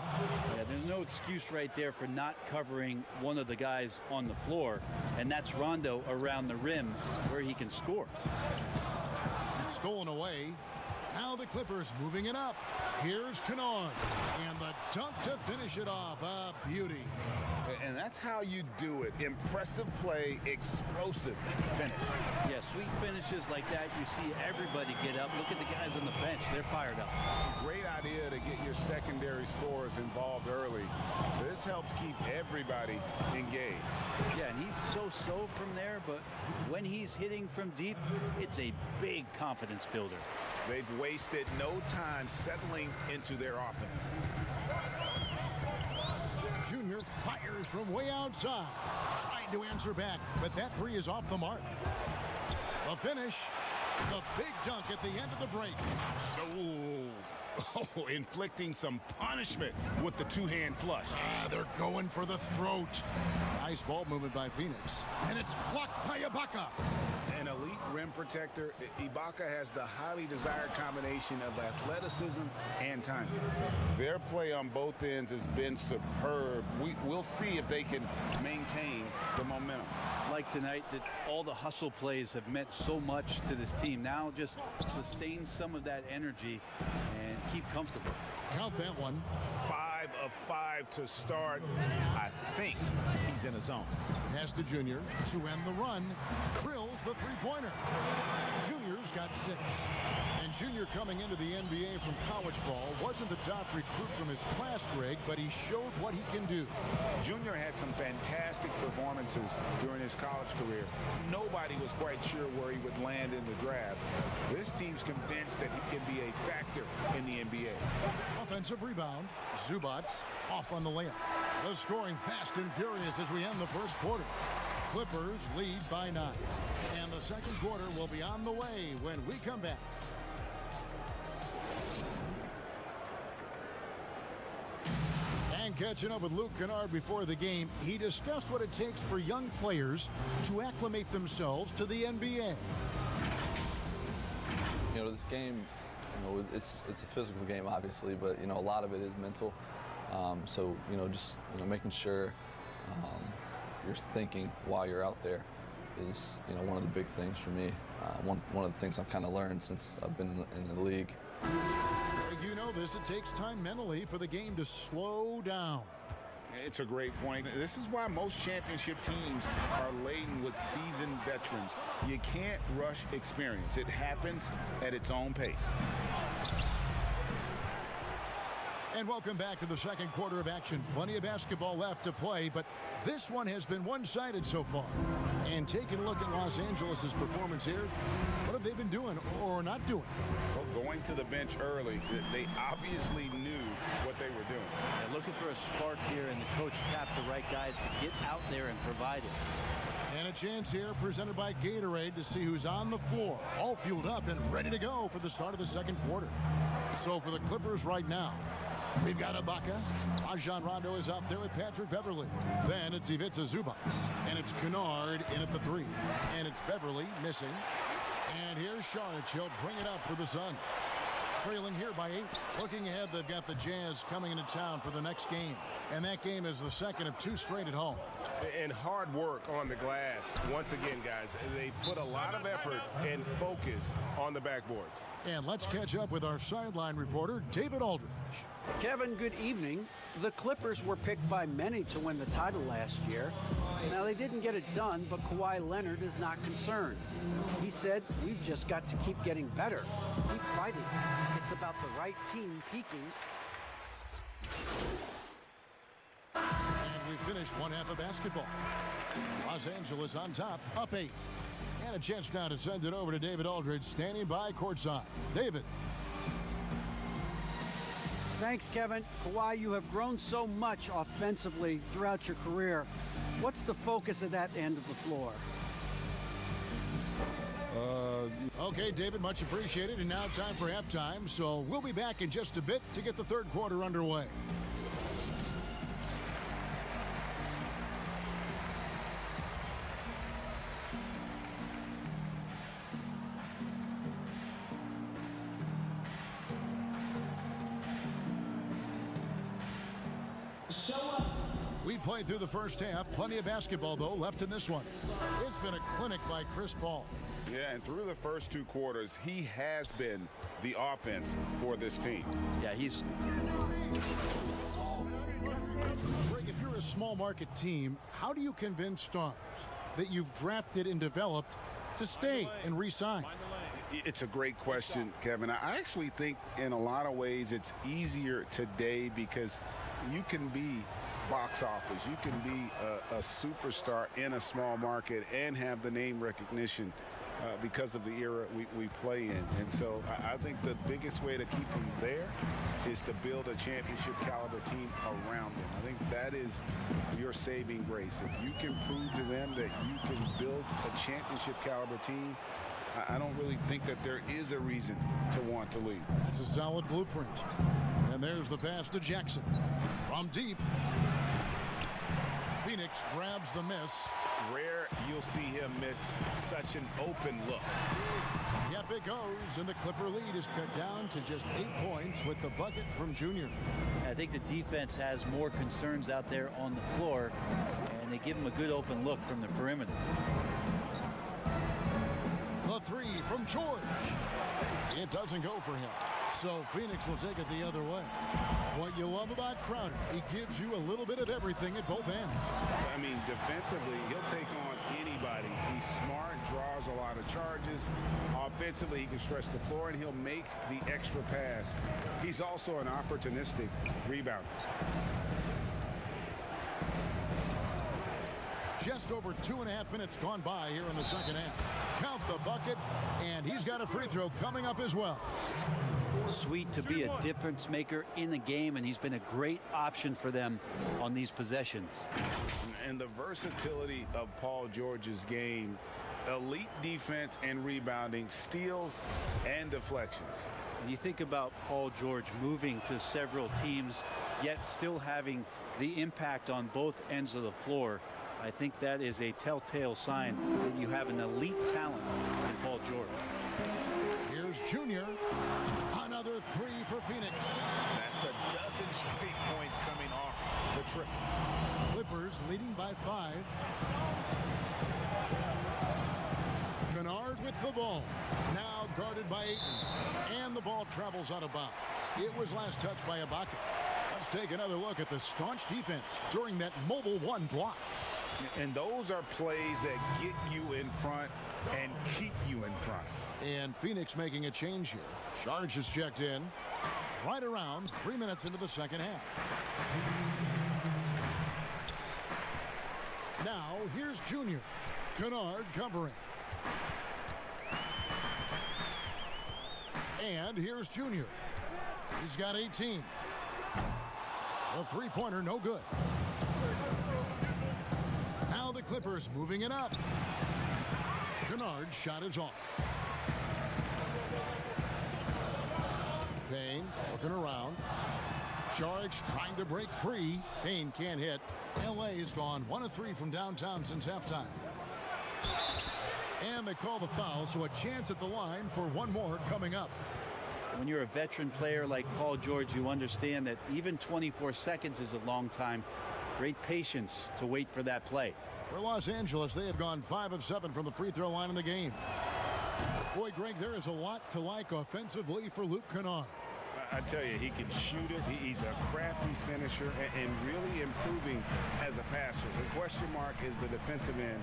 Yeah, there's no excuse right there for not covering one of the guys on the floor, and that's Rondo around the rim where he can score. Stolen away. Now the Clippers moving it up. Here's Kennard. And the dunk to finish it off. A beauty. And that's how you do it. Impressive play, explosive finish. Yeah, sweet finishes like that, you see everybody get up. Look at the guys on the bench. They're fired up. Great idea to get your secondary scorers involved early. This helps keep everybody engaged. Yeah, and he's so from there, but when he's hitting from deep, it's a big confidence builder. They've wasted no time settling into their offense. Junior fires from way outside. Tried to answer back, but that three is off the mark. The finish, the big dunk at the end of the break. Oh, inflicting some punishment with the two-hand flush. They're going for the throat. Nice ball movement by Phoenix. And it's blocked by Ibaka. An elite rim protector, Ibaka has the highly desired combination of athleticism and timing. Their play on both ends has been superb. We'll see if they can maintain the momentum. Like tonight, that all the hustle plays have meant so much to this team. Now just sustain some of that energy and keep comfortable. Count that one. 5 of 5 to start. I think he's in a zone. Pass to Junior to end the run. Drills the three-pointer. Junior's got 6. And Junior coming into the NBA from college ball wasn't the top recruit from his class, Greg, but he showed what he can do. Junior had some fantastic performances during his college career. Nobody was quite sure where he would land in the draft. This team's convinced that he can be a factor in the NBA. Offensive rebound. Zubac off on the layup. The scoring fast and furious as we end the first quarter. Clippers lead by 9. And the second quarter will be on the way when we come back. And catching up with Luke Kennard before the game, he discussed what it takes for young players to acclimate themselves to the NBA. You know, this game, you know, it's a physical game, obviously, but, you know, a lot of it is mental. So, you know, just, you know, making sure you're thinking while you're out there is, you know, one of the big things for me. One of the things I've kind of learned since I've been in the league. You know this, it takes time mentally for the game to slow down. It's a great point. This is why most championship teams are laden with seasoned veterans. You can't rush experience. It happens at its own pace. And welcome back to the second quarter of action. Plenty of basketball left to play, but this one has been one-sided so far. And taking a look at Los Angeles' performance here, what have they been doing or not doing? Well, going to the bench early, they obviously knew what they were doing. They're looking for a spark here, and the coach tapped the right guys to get out there and provide it. And a chance here presented by Gatorade to see who's on the floor, all fueled up and ready to go for the start of the second quarter. So for the Clippers right now, we've got Ibaka. Rajon Rondo is out there with Patrick Beverly. Then it's Ivica Zubac. And it's Kennard in at the 3. And it's Beverly missing. And here's Saric. He'll bring it up for the Suns. Trailing here by 8. Looking ahead, they've got the Jazz coming into town for the next game. And that game is the second of 2 straight at home. And hard work on the glass. Once again, guys, they put a lot of effort and focus on the backboards. And let's catch up with our sideline reporter, David Aldridge. Kevin, good evening. The Clippers were picked by many to win the title last year. Now, they didn't get it done, but Kawhi Leonard is not concerned. He said, we've just got to keep getting better, keep fighting. It's about the right team peaking. And we finished one half of basketball. Los Angeles on top, up 8. And a chance now to send it over to David Aldridge, standing by courtside. David. Thanks, Kevin. Kawhi, you have grown so much offensively throughout your career. What's the focus of that end of the floor? Okay, David, much appreciated. And now time for halftime. So we'll be back in just a bit to get the third quarter underway. We played through the first half. Plenty of basketball, though, left in this one. It's been a clinic by Chris Paul. Yeah, and through the first 2 quarters, he has been the offense for this team. Yeah, he's... Greg, if you're a small market team, how do you convince stars that you've drafted and developed to stay and re-sign? It's a great question, Kevin. I actually think in a lot of ways it's easier today because you can be box office. You can be a superstar in a small market and have the name recognition because of the era we play in. And so I think the biggest way to keep them there is to build a championship caliber team around them. I think that is your saving grace. If you can prove to them that you can build a championship caliber team, I don't really think that there is a reason to want to leave. It's a solid blueprint. And there's the pass to Jackson. From deep. Phoenix grabs the miss. Rare you'll see him miss such an open look. Yep, it goes, and the Clipper lead is cut down to just 8 points with the bucket from Junior. I think the defense has more concerns out there on the floor, and they give him a good open look from the perimeter. The 3 from George. It doesn't go for him. So Phoenix will take it the other way. What you love about Crowder, he gives you a little bit of everything at both ends. I mean, defensively, he'll take on anybody. He's smart, draws a lot of charges. Offensively, he can stretch the floor, and he'll make the extra pass. He's also an opportunistic rebounder. Just over 2.5 minutes gone by here in the second half. Count the bucket, and he's got a free throw coming up as well. Sweet to be a difference maker in the game, and he's been a great option for them on these possessions. And the versatility of Paul George's game, elite defense and rebounding, steals and deflections. And you think about Paul George moving to several teams, yet still having the impact on both ends of the floor. I think that is a telltale sign that you have an elite talent in Paul George. Here's Junior. Another 3 for Phoenix. That's a dozen straight points coming off the triple. Clippers leading by 5. Kennard with the ball. Now guarded by Ayton. And the ball travels out of bounds. It was last touched by Ibaka. Let's take another look at the staunch defense during that mobile 1 block. And those are plays that get you in front and keep you in front. And Phoenix making a change here. Charge is checked in right around 3 minutes into the second half. Now here's Junior. Kennard covering. And here's Junior. He's got 18. The three-pointer no good. Now the Clippers moving it up. Kennard's shot is off. Payne looking around. Sharks trying to break free. Payne can't hit. LA's gone 1 of 3 from downtown since halftime. And they call the foul, so a chance at the line for one more coming up. When you're a veteran player like Paul George, you understand that even 24 seconds is a long time. Great patience to wait for that play. For Los Angeles, they have gone 5 of 7 from the free throw line in the game. Boy, Greg, there is a lot to like offensively for Luke Kennard. I tell you, he can shoot it. He's a crafty finisher and really improving as a passer. The question mark is the defensive end.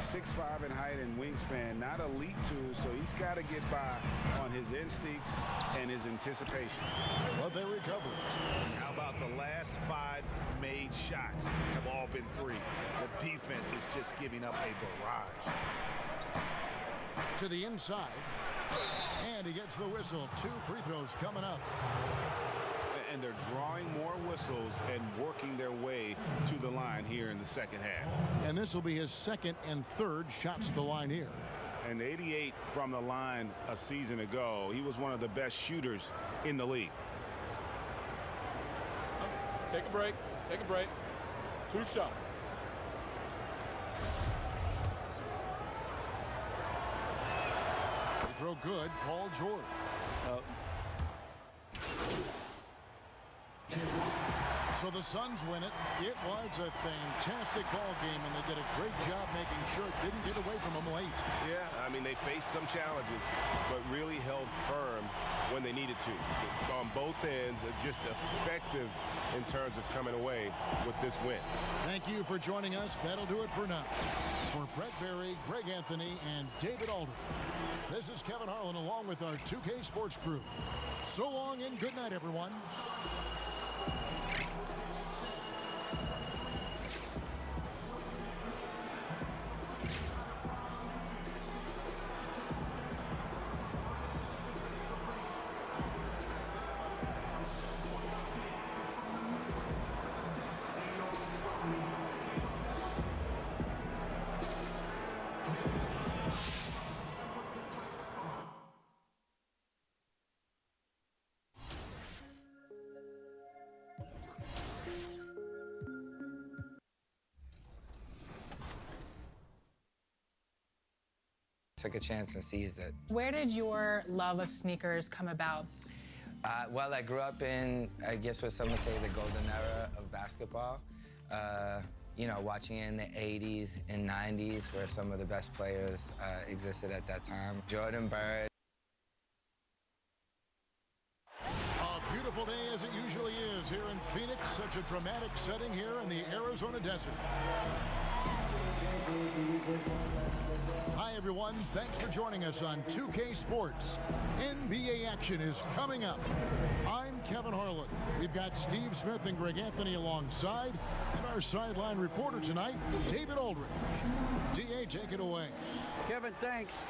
6'5" in height and wingspan, not elite tool, so he's got to get by on his instincts and his anticipation. But they recover it. How about the last 5 made shots have all been threes? The defense is just giving up a barrage. To the inside. And he gets the whistle. 2 free throws coming up. And they're drawing more whistles and working their way to the line here in the second half. And this will be his second and third shots to the line here. And 88 from the line a season ago. He was one of the best shooters in the league. Take a break. Take a break. 2 shots. Throw good, Paul George. So the Suns win it. It was a fantastic ball game, and they did a great job making sure it didn't get away from them late. Yeah, I mean, they faced some challenges, but really held firm when they needed to. On both ends, just effective in terms of coming away with this win. Thank you for joining us. That'll do it for now. For Brett Berry, Greg Anthony, and David Aldridge, this is Kevin Harlan along with our 2K Sports crew. So long and good night, everyone. Took a chance and seized it. Where did your love of sneakers come about? Well, I grew up in, I guess what some would say, the golden era of basketball. You know, watching it in the 80s and 90s where some of the best players existed at that time. Jordan Bird. A beautiful day as it usually is here in Phoenix. Such a dramatic setting here in the Arizona desert. Hi, everyone. Thanks for joining us on 2K Sports. NBA action is coming up. I'm Kevin Harlan. We've got Steve Smith and Greg Anthony alongside, and our sideline reporter tonight, David Aldridge. DA, take it away. Kevin, thanks.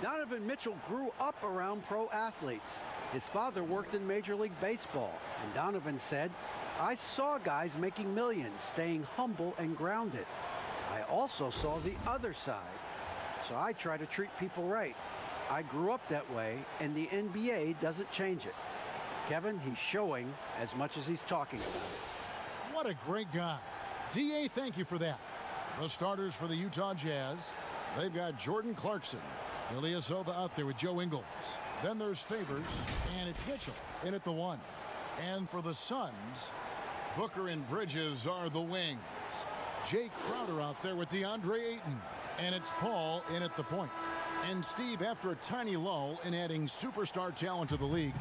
Donovan Mitchell grew up around pro athletes. His father worked in Major League Baseball, and Donovan said, "I saw guys making millions, staying humble and grounded. I also saw the other side, so I try to treat people right. I grew up that way, and the NBA doesn't change it." Kevin, he's showing as much as he's talking about it. What a great guy. DA, thank you for that. The starters for the Utah Jazz, they've got Jordan Clarkson, Ilyasova out there with Joe Ingles. Then there's Favors, and it's Mitchell in at the 1. And for the Suns, Booker and Bridges are the wings. Jay Crowder out there with DeAndre Ayton. And it's Paul in at the point. And Steve, after a tiny lull in adding superstar talent to the league,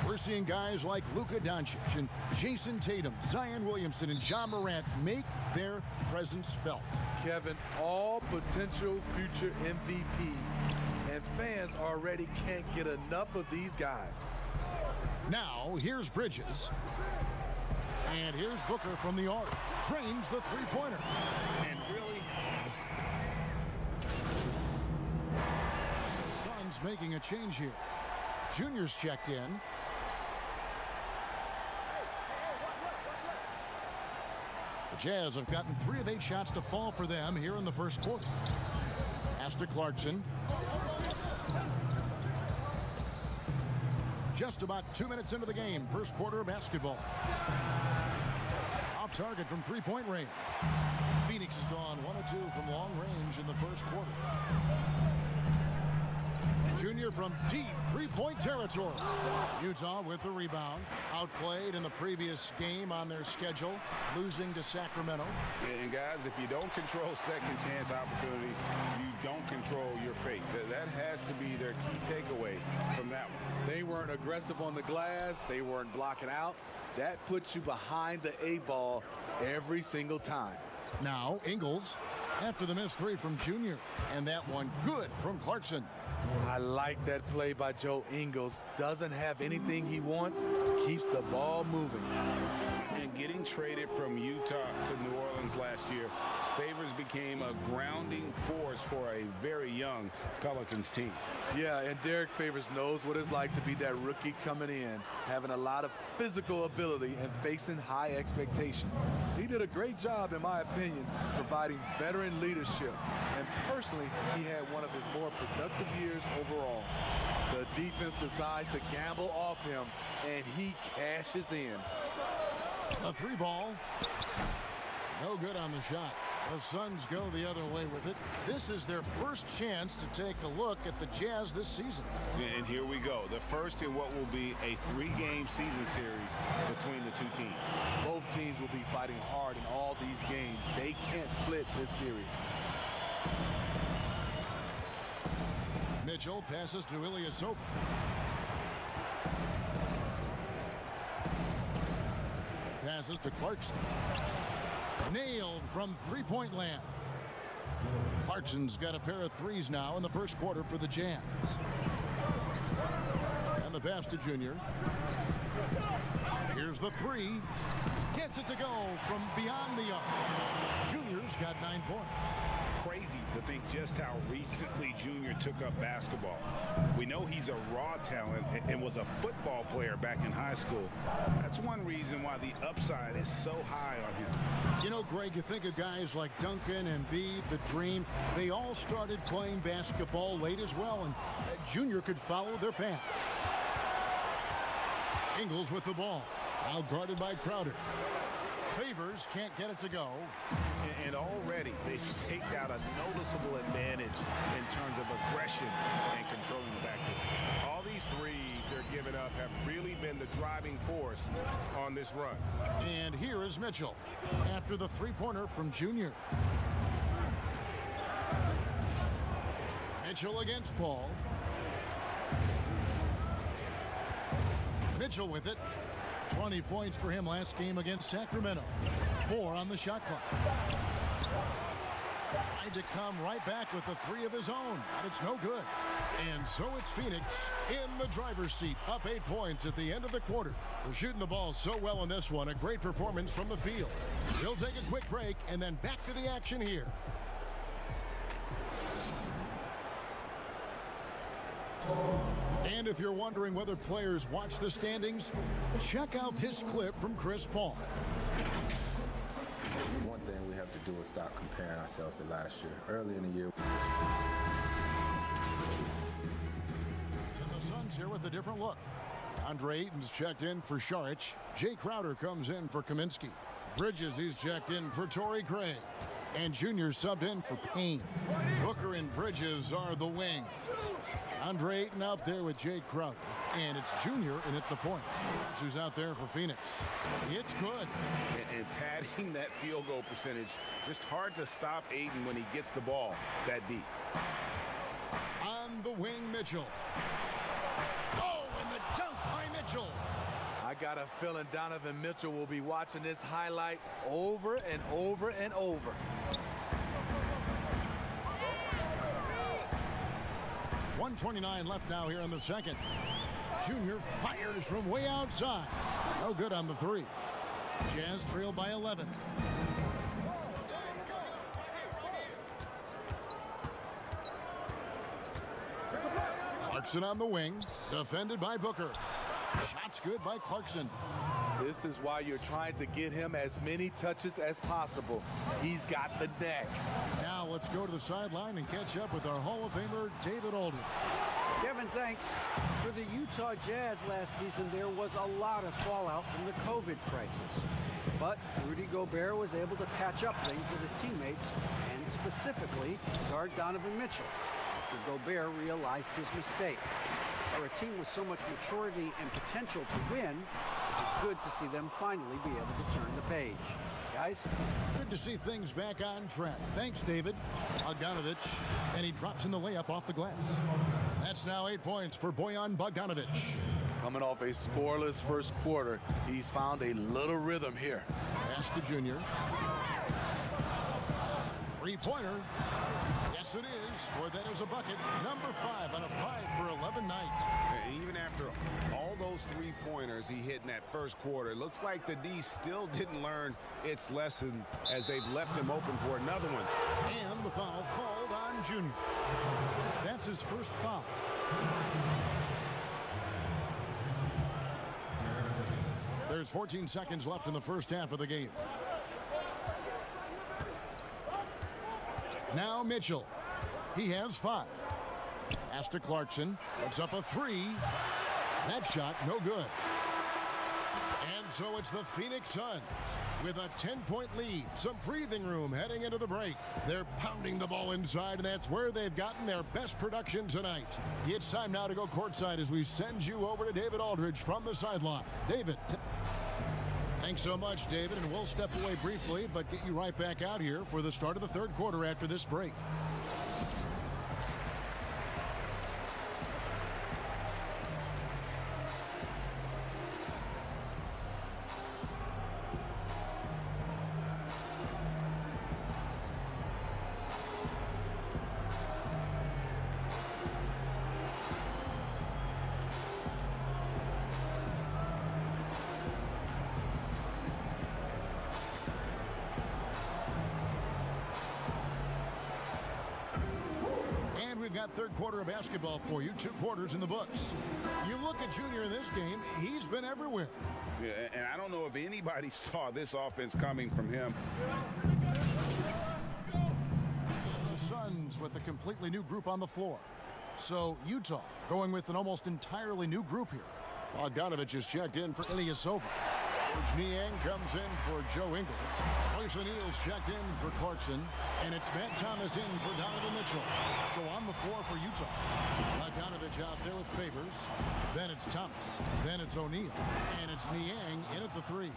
we're seeing guys like Luka Doncic and Jason Tatum, Zion Williamson, and John Morant make their presence felt. Kevin, all potential future MVPs. And fans already can't get enough of these guys. Now, here's Bridges. And here's Booker from the arc. Drains the three-pointer. And really, Suns making a change here. Junior's checked in. The Jazz have gotten 3 of 8 shots to fall for them here in the first quarter. Pass to Clarkson. Just about 2 minutes into the game, first quarter of basketball. Off target from three-point range. Phoenix has gone 1 of 2 from long range in the first quarter. Junior from deep three-point territory. Utah with the rebound. Outplayed in the previous game on their schedule, losing to Sacramento. And guys, if you don't control second chance opportunities, you don't control your fate. That has to be their key takeaway from that one. They weren't aggressive on the glass. They weren't blocking out. That puts you behind the A-ball every single time. Now Ingles after the missed three from Junior. And that one good from Clarkson. I like that play by Joe Ingles. Doesn't have anything he wants, keeps the ball moving. And getting traded from Utah to New Orleans last year, Favors became a grounding force for a very young Pelicans team. Yeah, and Derek Favors knows what it's like to be that rookie coming in, having a lot of physical ability and facing high expectations. He did a great job, in my opinion, providing veteran leadership. And personally, he had one of his more productive years overall. The defense decides to gamble off him, and he cashes in. A three ball. No good on the shot. The Suns go the other way with it. This is their first chance to take a look at the Jazz this season. And here we go. The first in what will be a 3-game season series between the two teams. Both teams will be fighting hard in all these games. They can't split this series. Mitchell passes to Ilyasova. Passes to Clarkson. Nailed from three-point land. Clarkson's got a pair of threes now in the first quarter for the Jazz. And the pass to Junior. Here's the three. Gets it to go from beyond the arc. Junior's got 9 points. Crazy to think just how recently Junior took up basketball. We know he's a raw talent and was a football player back in high school. That's one reason why the upside is so high on him. You know, Greg, you think of guys like Duncan and Embiid, the Dream. They all started playing basketball late as well, and Junior could follow their path. Ingles with the ball. Now guarded by Crowder. Favors can't get it to go. And already they've staked out a noticeable advantage in terms of aggression and controlling the backcourt. All these threes they're giving up have really been the driving force on this run. And here is Mitchell after the three-pointer from Junior. Mitchell against Paul. Mitchell with it. 20 points for him last game against Sacramento. 4 on the shot clock. Tried to come right back with the 3 of his own, but it's no good. And so it's Phoenix in the driver's seat, up 8 points at the end of the quarter. They're shooting the ball so well in this one. A great performance from the field. We'll take a quick break and then back to the action here. And if you're wondering whether players watch the standings, check out this clip from Chris Paul. One thing we have to do is stop comparing ourselves to last year. Early in the year. And the Suns here with a different look. Andre Ayton's checked in for Šarić. Jay Crowder comes in for Kaminsky. Bridges, he's checked in for Torrey Craig. And Junior subbed in for Payne. Booker and Bridges are the wings. Andre Ayton out there with Jay Crowder. And it's Junior in at the point. That's who's out there for Phoenix. It's good. And padding that field goal percentage, just hard to stop Ayton when he gets the ball that deep. On the wing, Mitchell. Oh, and the dunk by Mitchell. I got a feeling Donovan Mitchell will be watching this highlight over and over and over. .129 left now here in the second. Junior fires from way outside. No good on the 3. Jazz trail by 11. Clarkson on the wing, defended by Booker. Shots good by Clarkson. This is why you're trying to get him as many touches as possible. He's got the neck. Now let's go to the sideline and catch up with our Hall of Famer, David Aldridge. Kevin, thanks. For the Utah Jazz last season, there was a lot of fallout from the COVID crisis. But Rudy Gobert was able to patch up things with his teammates and specifically guard Donovan Mitchell after Gobert realized his mistake. For a team with so much maturity and potential to win, it's good to see them finally be able to turn the page. Guys? Good to see things back on track. Thanks, David. Bogdanovich, and he drops in the layup off the glass. That's now 8 points for Bojan Bogdanovich. Coming off a scoreless first quarter, he's found a little rhythm here. Pass to Junior. Three-pointer. Yes, it is. Scored that as a bucket. Number 5 on a 5-for-11 night. And even after all those three-pointers he hit in that first quarter, it looks like the D still didn't learn its lesson as they've left him open for another one. And the foul called on Junior. That's his first foul. There's 14 seconds left in the first half of the game. Now Mitchell. He has 5. Pass to Clarkson. Puts up a 3. That shot no good. And so it's the Phoenix Suns with a 10-point lead. Some breathing room heading into the break. They're pounding the ball inside, and that's where they've gotten their best production tonight. It's time now to go courtside as we send you over to David Aldridge from the sideline. David. Thanks so much, David, and we'll step away briefly, but get you right back out here for the start of the third quarter after this break. We've got third quarter of basketball for you, 2 quarters in the books. You look at Junior in this game, he's been everywhere. Yeah, and I don't know if anybody saw this offense coming from him. The Suns with a completely new group on the floor. So Utah going with an almost entirely new group here. Bogdanovich is checked in for Ilyasova. George Niang comes in for Joe Ingles. Royce O'Neal's checked in for Clarkson. And it's Matt Thomas in for Donovan Mitchell. So on the floor for Utah. Bogdanovich out there with Favors. Then it's Thomas. Then it's O'Neal. And it's Niang in at the 3.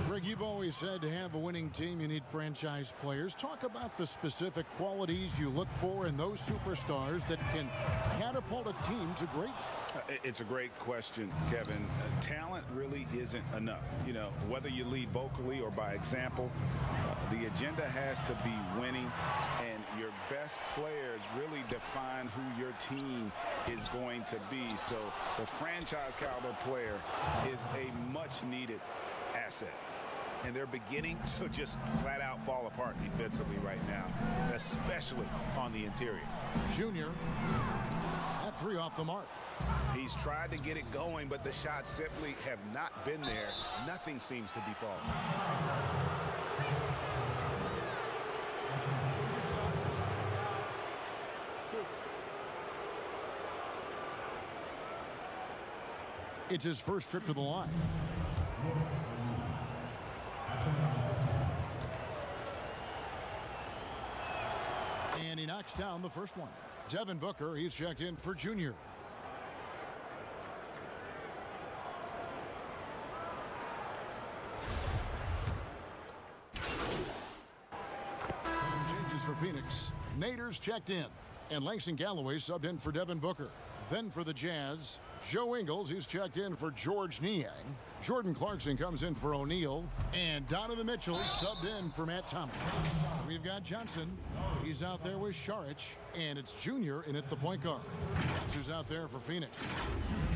Greg, you've always said to have a winning team, you need franchise players. Talk about the specific qualities you look for in those superstars that can catapult a team to greatness. It's a great question, Kevin. Talent really isn't enough. You know, whether you lead vocally or by example, the agenda has to be winning, and your best players really define who your team is going to be. So the franchise caliber player is a much needed asset. And they're beginning to just flat out fall apart defensively right now, especially on the interior. Junior, that 3 off the mark. He's tried to get it going, but the shots simply have not been there. Nothing seems to be falling. It's his first trip to the line. And he knocks down the first one. Devin Booker, he's checked in for Junior. Changes for Phoenix. Nader's checked in. And Langston Galloway subbed in for Devin Booker. Then for the Jazz, Joe Ingles, he's checked in for George Niang. Jordan Clarkson comes in for O'Neal. And Donovan Mitchell subbed in for Matt Thomas. We've got Johnson. He's out there with Saric. And it's Junior in at the point guard. That's who's out there for Phoenix.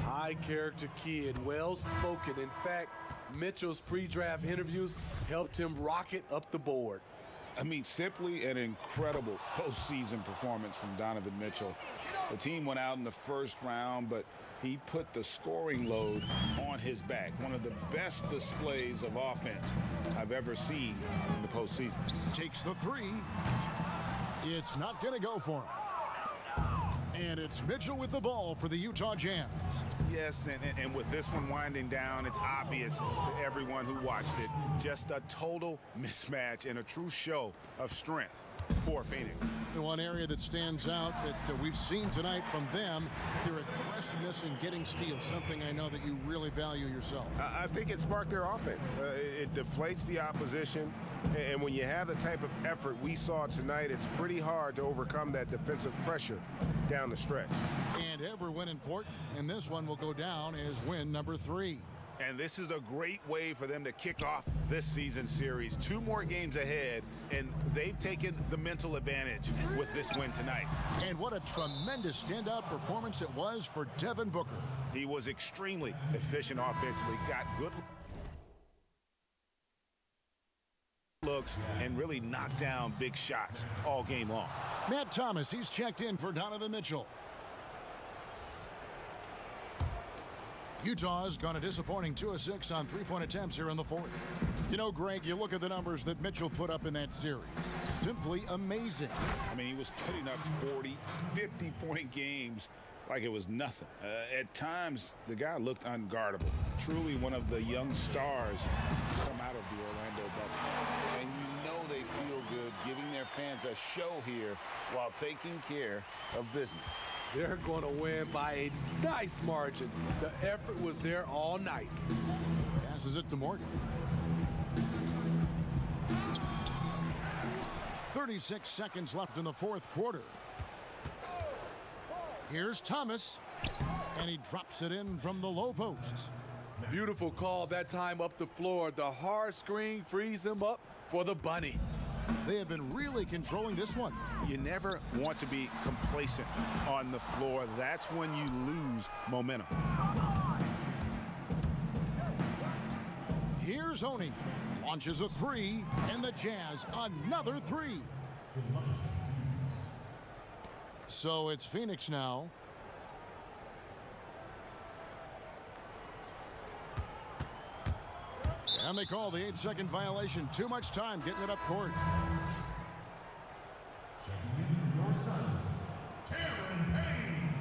High character kid, well spoken. In fact, Mitchell's pre-draft interviews helped him rocket up the board. I mean, simply an incredible postseason performance from Donovan Mitchell. The team went out in the first round, but he put the scoring load on his back. One of the best displays of offense I've ever seen in the postseason. Takes the 3. It's not going to go for him. And it's Mitchell with the ball for the Utah Jazz. Yes, and with this one winding down, it's obvious to everyone who watched it. Just a total mismatch and a true show of strength for Phoenix. The one area that stands out that we've seen tonight from them, their aggressiveness in getting steals, something I know that you really value yourself. I think it sparked their offense. It deflates the opposition, and when you have the type of effort we saw tonight, it's pretty hard to overcome that defensive pressure down the stretch. And every win important, and this one will go down as win number 3. And this is a great way for them to kick off this season series. 2 more games ahead, and they've taken the mental advantage with this win tonight. And what a tremendous standout performance it was for Devin Booker. He was extremely efficient offensively, got good looks, and really knocked down big shots all game long. Matt Thomas, he's checked in for Donovan Mitchell. Utah's gone a disappointing 2 of 6 on 3-point attempts here in the 4th. You know, Greg, you look at the numbers that Mitchell put up in that series. Simply amazing. I mean, he was putting up 40, 50-point games like it was nothing. At times, the guy looked unguardable. Truly one of the young stars to come out of the Orlando bubble. And you know they feel good giving their fans a show here while taking care of business. They're going to win by a nice margin. The effort was there all night. Passes it to Morgan. 36 seconds left in the 4th quarter. Here's Thomas, and he drops it in from the low post. Beautiful call that time up the floor. The hard screen frees him up for the bunny. They have been really controlling this one. You never want to be complacent on the floor. That's when you lose momentum. Here's Oni. Launches a 3, and the Jazz another 3. So it's Phoenix now. And they call the 8-second violation. Too much time getting it up court. Your sons, Cameron Payne.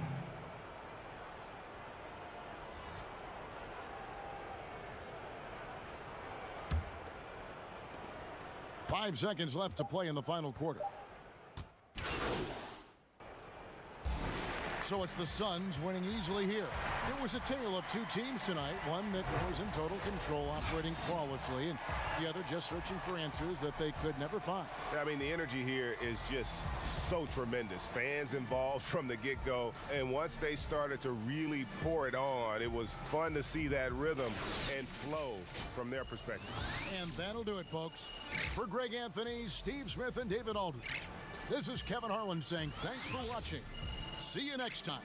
5 seconds left to play in the final quarter. So it's the Suns winning easily here. It was a tale of 2 teams tonight. One that was in total control, operating flawlessly, and the other just searching for answers that they could never find. I mean, the energy here is just so tremendous. Fans involved from the get-go, and once they started to really pour it on, it was fun to see that rhythm and flow from their perspective. And that'll do it, folks. For Greg Anthony, Steve Smith, and David Aldridge, this is Kevin Harlan saying thanks for watching. See you next time.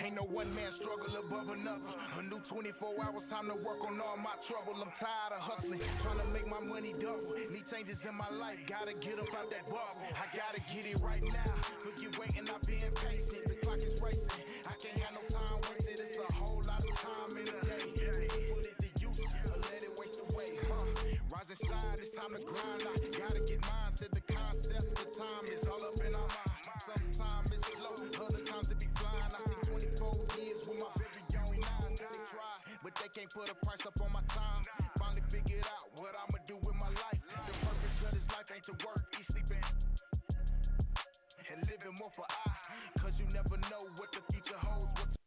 Ain't no one man struggle above another. A new 24 hours, time to work on all my trouble. I'm tired of hustling, trying to make my money double. Need changes in my life, gotta get up out that bubble. I gotta get it right now. Forget waiting, I've been patient. The clock is racing. I can't have no time wasted. It's a whole lot of time in a day. Put it to use, or let it waste away. Rise and shine, it's time to grind. I gotta get mine. Said the concept, the time is all up in our mind. Sometimes it's slow, other times it be flying. I see 24 years with my very young eyes. They try, but they can't put a price up on my time. Finally figured out what I'ma do with my life. The purpose of this life ain't to work, eat, sleep, and living more for I. Cause you never know what the future holds.